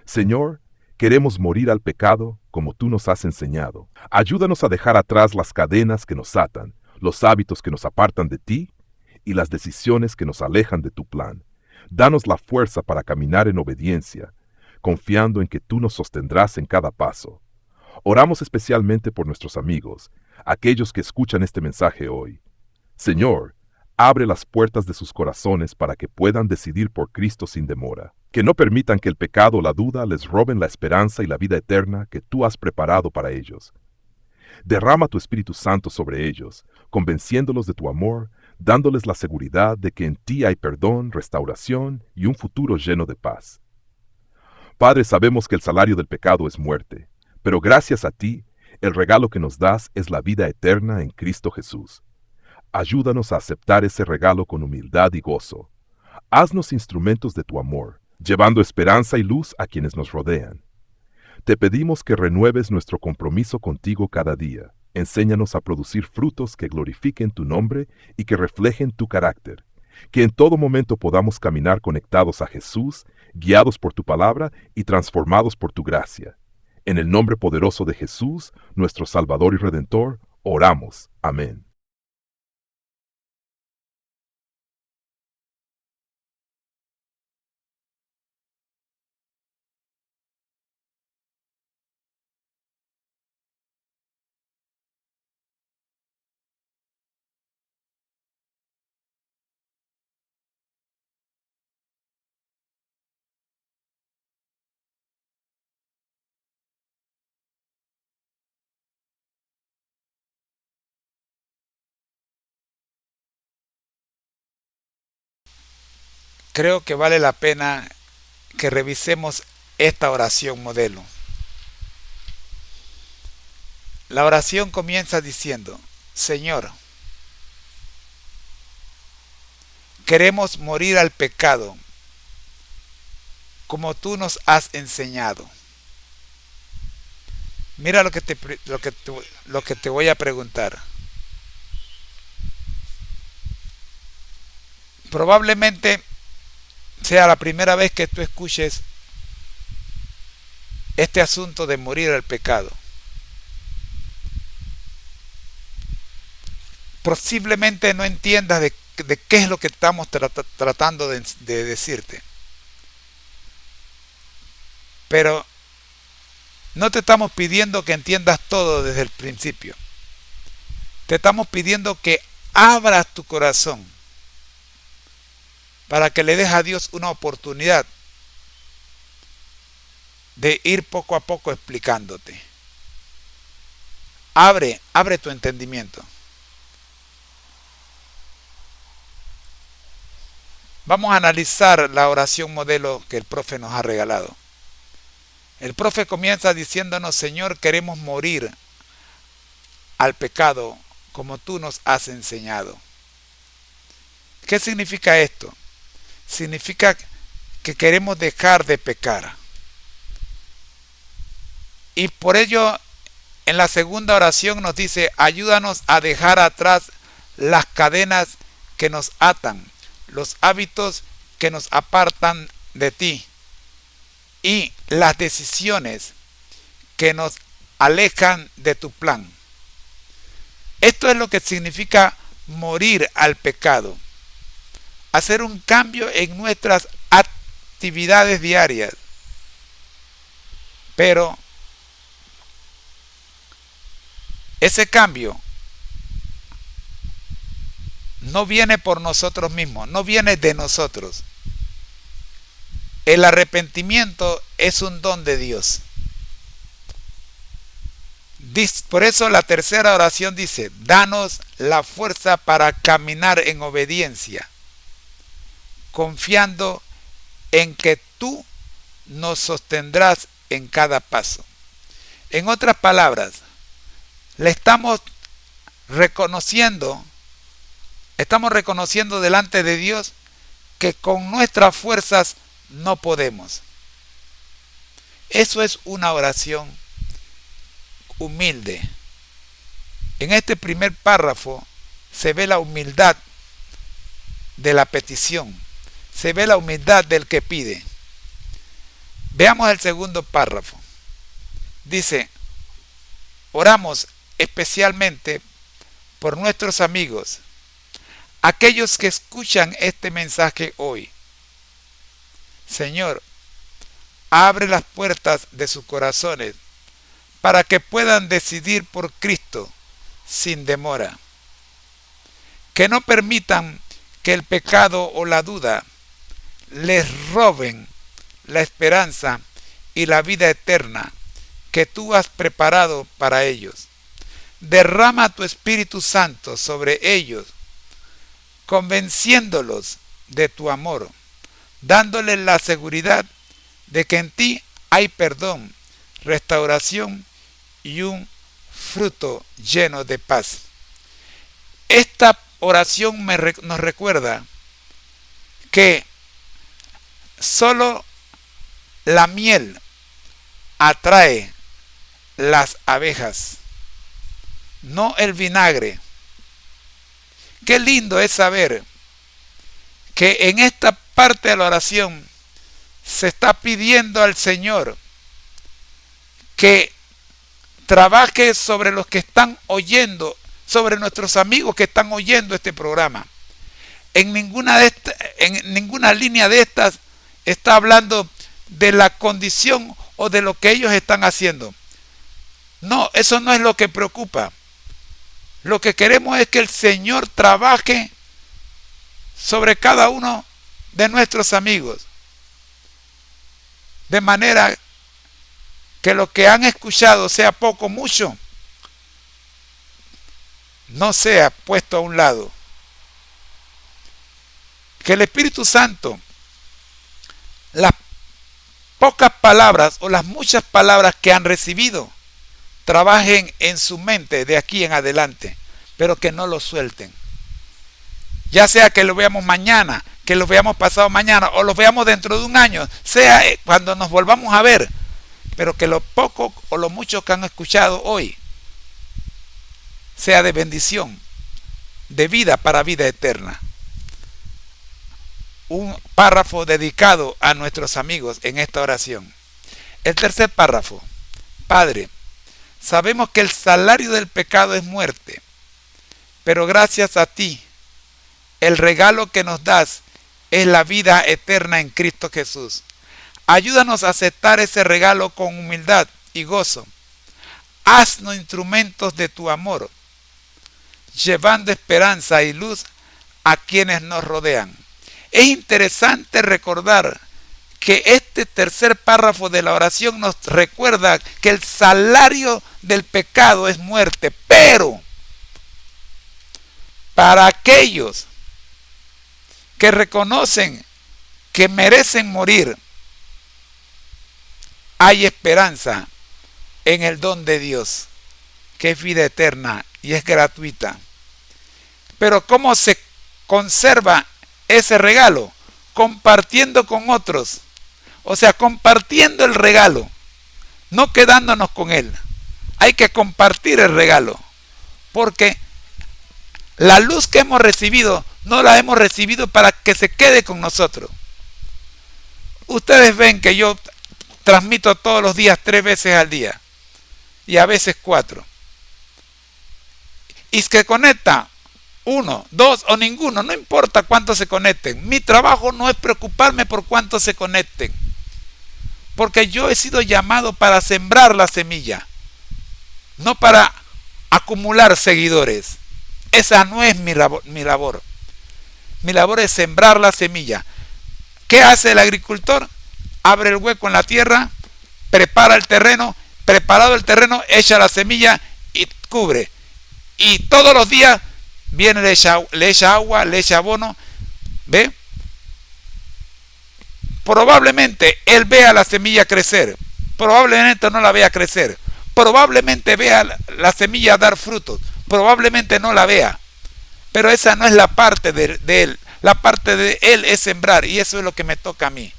Señor, queremos morir al pecado como tú nos has enseñado. Ayúdanos a dejar atrás las cadenas que nos atan, los hábitos que nos apartan de ti y las decisiones que nos alejan de tu plan. Danos la fuerza para caminar en obediencia, confiando en que tú nos sostendrás en cada paso. Oramos especialmente por nuestros amigos, aquellos que escuchan este mensaje hoy. Señor, abre las puertas de sus corazones para que puedan decidir por Cristo sin demora. Que no permitan que el pecado o la duda les roben la esperanza y la vida eterna que tú has preparado para ellos. Derrama tu Espíritu Santo sobre ellos, convenciéndolos de tu amor, dándoles la seguridad de que en ti hay perdón, restauración y un futuro lleno de paz. Padre, sabemos que el salario del pecado es muerte, pero gracias a ti, el regalo que nos das es la vida eterna en Cristo Jesús. Ayúdanos a aceptar ese regalo con humildad y gozo. Haznos instrumentos de tu amor, llevando esperanza y luz a quienes nos rodean. Te pedimos que renueves nuestro compromiso contigo cada día. Enséñanos a producir frutos que glorifiquen tu nombre y que reflejen tu carácter. Que en todo momento podamos caminar conectados a Jesús, guiados por tu palabra y transformados por tu gracia. En el nombre poderoso de Jesús, nuestro Salvador y Redentor, oramos. Amén. Creo que vale la pena que revisemos esta oración modelo. La oración comienza diciendo: Señor, queremos morir al pecado como tú nos has enseñado. Mira lo que te voy a preguntar. Probablemente sea la primera vez que tú escuches este asunto de morir al pecado. Posiblemente no entiendas de qué es lo que estamos tratando de decirte. Pero no te estamos pidiendo que entiendas todo desde el principio. Te estamos pidiendo que abras tu corazón para que le des a Dios una oportunidad de ir poco a poco explicándote. Abre tu entendimiento. Vamos a analizar la oración modelo que el profe nos ha regalado. El profe comienza diciéndonos: Señor, queremos morir al pecado como tú nos has enseñado. ¿Qué significa esto? Significa que queremos dejar de pecar. Y por ello, en la segunda oración nos dice: ayúdanos a dejar atrás las cadenas que nos atan, los hábitos que nos apartan de ti y las decisiones que nos alejan de tu plan. Esto es lo que significa morir al pecado. Hacer un cambio en nuestras actividades diarias. Pero ese cambio no viene por nosotros mismos, no viene de nosotros. El arrepentimiento es un don de Dios. Por eso la tercera oración dice: danos la fuerza para caminar en obediencia, confiando en que tú nos sostendrás en cada paso. En otras palabras, le estamos reconociendo delante de Dios que con nuestras fuerzas no podemos. Eso es una oración humilde. En este primer párrafo se ve la humildad de la petición, se ve la humildad del que pide. Veamos el segundo párrafo. Dice: oramos especialmente por nuestros amigos, aquellos que escuchan este mensaje hoy. Señor, abre las puertas de sus corazones para que puedan decidir por Cristo sin demora. Que no permitan que el pecado o la duda les roben la esperanza y la vida eterna que tú has preparado para ellos. Derrama tu Espíritu Santo sobre ellos, convenciéndolos de tu amor, dándoles la seguridad de que en ti hay perdón, restauración y un fruto lleno de paz. Esta oración nos recuerda que solo la miel atrae las abejas, no el vinagre. Qué lindo es saber que en esta parte de la oración se está pidiendo al Señor que trabaje sobre los que están oyendo, sobre nuestros amigos que están oyendo este programa. En ninguna línea de estas está hablando de la condición o de lo que ellos están haciendo. No, eso no es lo que preocupa. Lo que queremos es que el Señor trabaje sobre cada uno de nuestros amigos, de manera que lo que han escuchado, sea poco o mucho, no sea puesto a un lado. Que el Espíritu Santo, las pocas palabras o las muchas palabras que han recibido, trabajen en su mente de aquí en adelante, pero que no lo suelten. Ya sea que lo veamos mañana, que lo veamos pasado mañana o lo veamos dentro de un año, sea cuando nos volvamos a ver, pero que lo poco o lo mucho que han escuchado hoy sea de bendición, de vida para vida eterna. Un párrafo dedicado a nuestros amigos en esta oración. El tercer párrafo. Padre, sabemos que el salario del pecado es muerte, pero gracias a ti, el regalo que nos das es la vida eterna en Cristo Jesús. Ayúdanos a aceptar ese regalo con humildad y gozo. Haznos instrumentos de tu amor, llevando esperanza y luz a quienes nos rodean. Es interesante recordar que este tercer párrafo de la oración nos recuerda que el salario del pecado es muerte, pero para aquellos que reconocen que merecen morir, hay esperanza en el don de Dios, que es vida eterna y es gratuita. Pero ¿cómo se conserva ese regalo? Compartiendo con otros. O sea, compartiendo el regalo, no quedándonos con él. Hay que compartir el regalo, porque la luz que hemos recibido no la hemos recibido para que se quede con nosotros. Ustedes ven que yo transmito todos los días 3 veces al día y a veces 4. Y se conecta 1, 2 o ninguno, no importa cuántos se conecten. Mi trabajo no es preocuparme por cuántos se conecten, porque yo he sido llamado para sembrar la semilla, no para acumular seguidores. Esa no es mi labor. Mi labor es sembrar la semilla. ¿Qué hace el agricultor? Abre el hueco en la tierra, prepara el terreno, preparado el terreno, echa la semilla y cubre. Y todos los días viene, le echa agua, le echa abono. ¿Ve? Probablemente él vea la semilla crecer, probablemente no la vea crecer, probablemente vea la semilla dar frutos, probablemente no la vea, pero esa no es la parte de él. La parte de él es sembrar, y eso es lo que me toca a mí.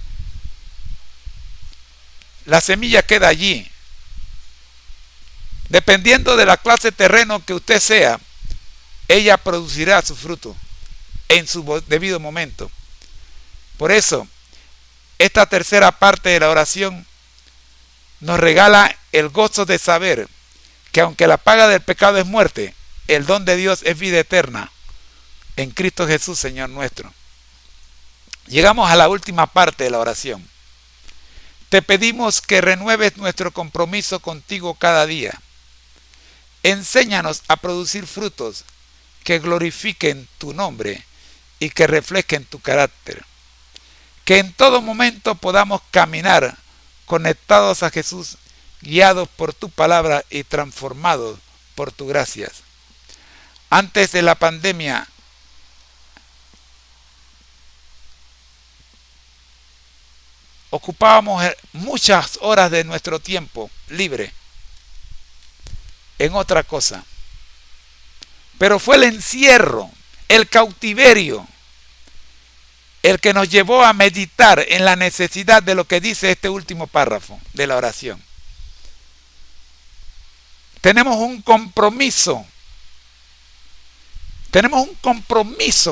La semilla queda allí. Dependiendo de la clase de terreno que usted sea, ella producirá su fruto en su debido momento. Por eso, esta tercera parte de la oración nos regala el gozo de saber que aunque la paga del pecado es muerte, el don de Dios es vida eterna en Cristo Jesús, Señor nuestro. Llegamos a la última parte de la oración. Te pedimos que renueves nuestro compromiso contigo cada día. Enséñanos a producir frutos que glorifiquen tu nombre y que reflejen tu carácter. Que en todo momento podamos caminar conectados a Jesús, guiados por tu palabra y transformados por tu gracia. Antes de la pandemia, ocupábamos muchas horas de nuestro tiempo libre en otra cosa. Pero fue el encierro, el cautiverio, el que nos llevó a meditar en la necesidad de lo que dice este último párrafo de la oración. Tenemos un compromiso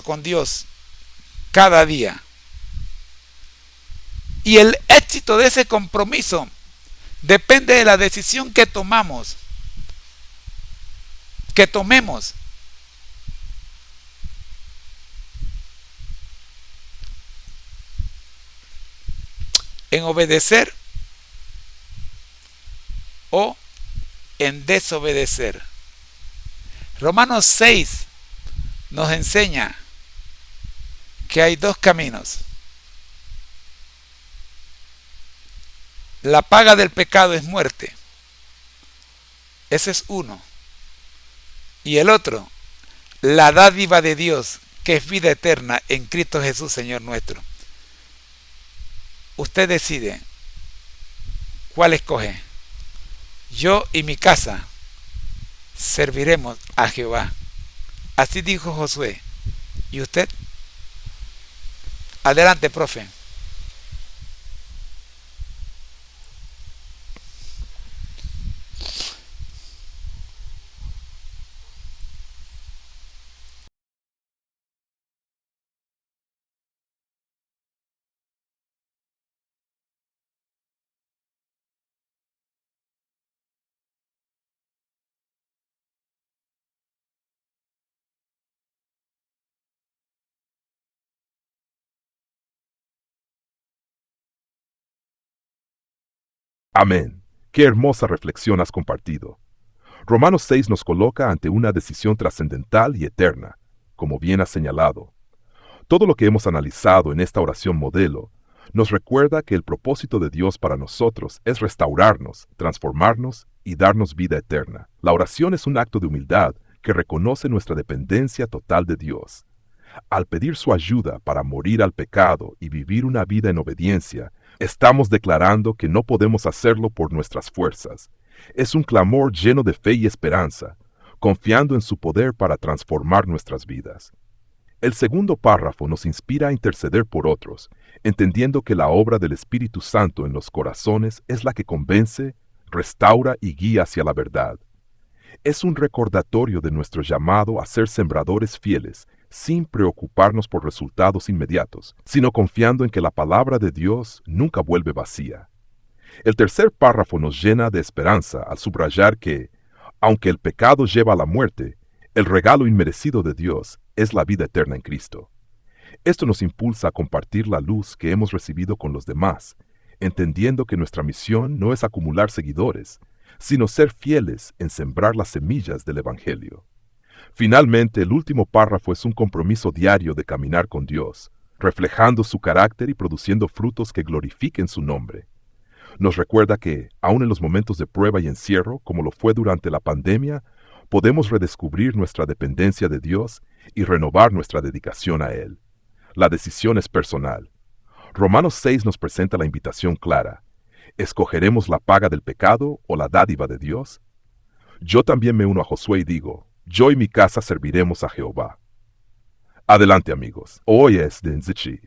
con Dios cada día. Y el éxito de ese compromiso depende de la decisión que tomemos. En obedecer o en desobedecer. Romanos 6 nos enseña que hay 2 caminos. La paga del pecado es muerte. Ese es uno. Y el otro, la dádiva de Dios, que es vida eterna en Cristo Jesús, Señor nuestro. Usted decide cuál escoge. yo y mi casa serviremos a Jehová. Así dijo Josué. ¿Y usted? Adelante, profe. Amén. Qué hermosa reflexión has compartido. Romanos 6 nos coloca ante una decisión trascendental y eterna, como bien has señalado. Todo lo que hemos analizado en esta oración modelo nos recuerda que el propósito de Dios para nosotros es restaurarnos, transformarnos y darnos vida eterna. La oración es un acto de humildad que reconoce nuestra dependencia total de Dios. Al pedir su ayuda para morir al pecado y vivir una vida en obediencia, estamos declarando que no podemos hacerlo por nuestras fuerzas. Es un clamor lleno de fe y esperanza, confiando en su poder para transformar nuestras vidas. El segundo párrafo nos inspira a interceder por otros, entendiendo que la obra del Espíritu Santo en los corazones es la que convence, restaura y guía hacia la verdad. Es un recordatorio de nuestro llamado a ser sembradores fieles, sin preocuparnos por resultados inmediatos, sino confiando en que la palabra de Dios nunca vuelve vacía. El tercer párrafo nos llena de esperanza al subrayar que, aunque el pecado lleva a la muerte, el regalo inmerecido de Dios es la vida eterna en Cristo. Esto nos impulsa a compartir la luz que hemos recibido con los demás, entendiendo que nuestra misión no es acumular seguidores, sino ser fieles en sembrar las semillas del Evangelio. Finalmente, el último párrafo es un compromiso diario de caminar con Dios, reflejando su carácter y produciendo frutos que glorifiquen su nombre. Nos recuerda que, aun en los momentos de prueba y encierro, como lo fue durante la pandemia, podemos redescubrir nuestra dependencia de Dios y renovar nuestra dedicación a Él. La decisión es personal. Romanos 6 nos presenta la invitación clara. ¿Escogeremos la paga del pecado o la dádiva de Dios? Yo también me uno a Josué y digo, yo y mi casa serviremos a Jehová. Adelante, amigos. Hoy es de Nzichi.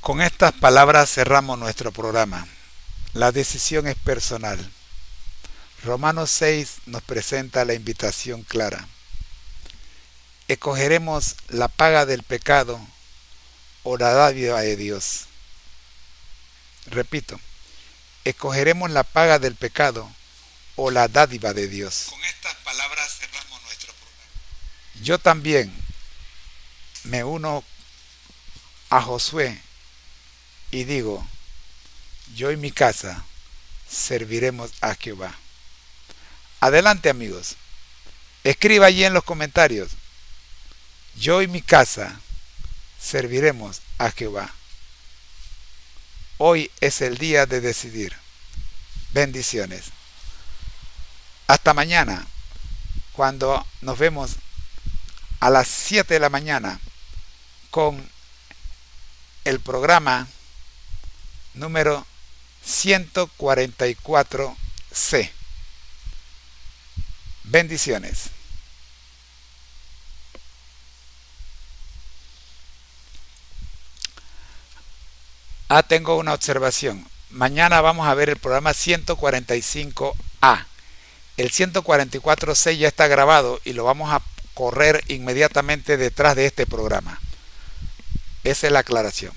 Con estas palabras cerramos nuestro programa. La decisión es personal. Romanos 6 nos presenta la invitación clara. ¿Escogeremos la paga del pecado o la dádiva de Dios? Repito, ¿escogeremos la paga del pecado o la dádiva de Dios? Con estas palabras cerramos nuestro programa. Yo también me uno a Josué y digo, yo y mi casa serviremos a Jehová. Adelante, amigos. Escriba allí en los comentarios, yo y mi casa serviremos a Jehová. Hoy es el día de decidir. Bendiciones. Hasta mañana, cuando nos vemos a las 7 de la mañana con el programa número 144C. Bendiciones. Tengo una observación. Mañana vamos a ver el programa 145A. El 144C ya está grabado y lo vamos a correr inmediatamente detrás de este programa. Esa es la aclaración.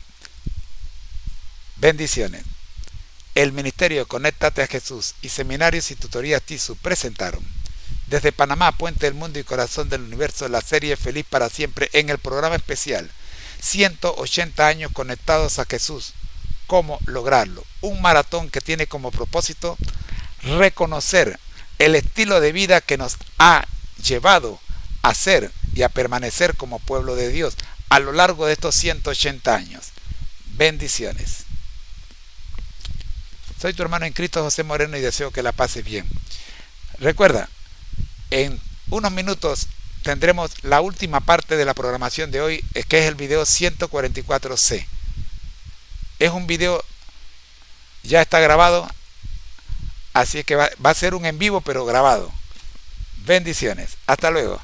Bendiciones. El Ministerio Conéctate a Jesús y Seminarios y Tutorías TISU presentaron desde Panamá, Puente del Mundo y Corazón del Universo, la serie Feliz para Siempre en el programa especial 180 años conectados a Jesús. ¿Cómo lograrlo? Un maratón que tiene como propósito reconocer el estilo de vida que nos ha llevado a ser y a permanecer como pueblo de Dios a lo largo de estos 180 años. Bendiciones. Soy tu hermano en Cristo, José Moreno, y deseo que la pases bien. Recuerda, en unos minutos tendremos la última parte de la programación de hoy, que es el video 144C. Es un video, ya está grabado, así que va a ser un en vivo pero grabado. Bendiciones. Hasta luego.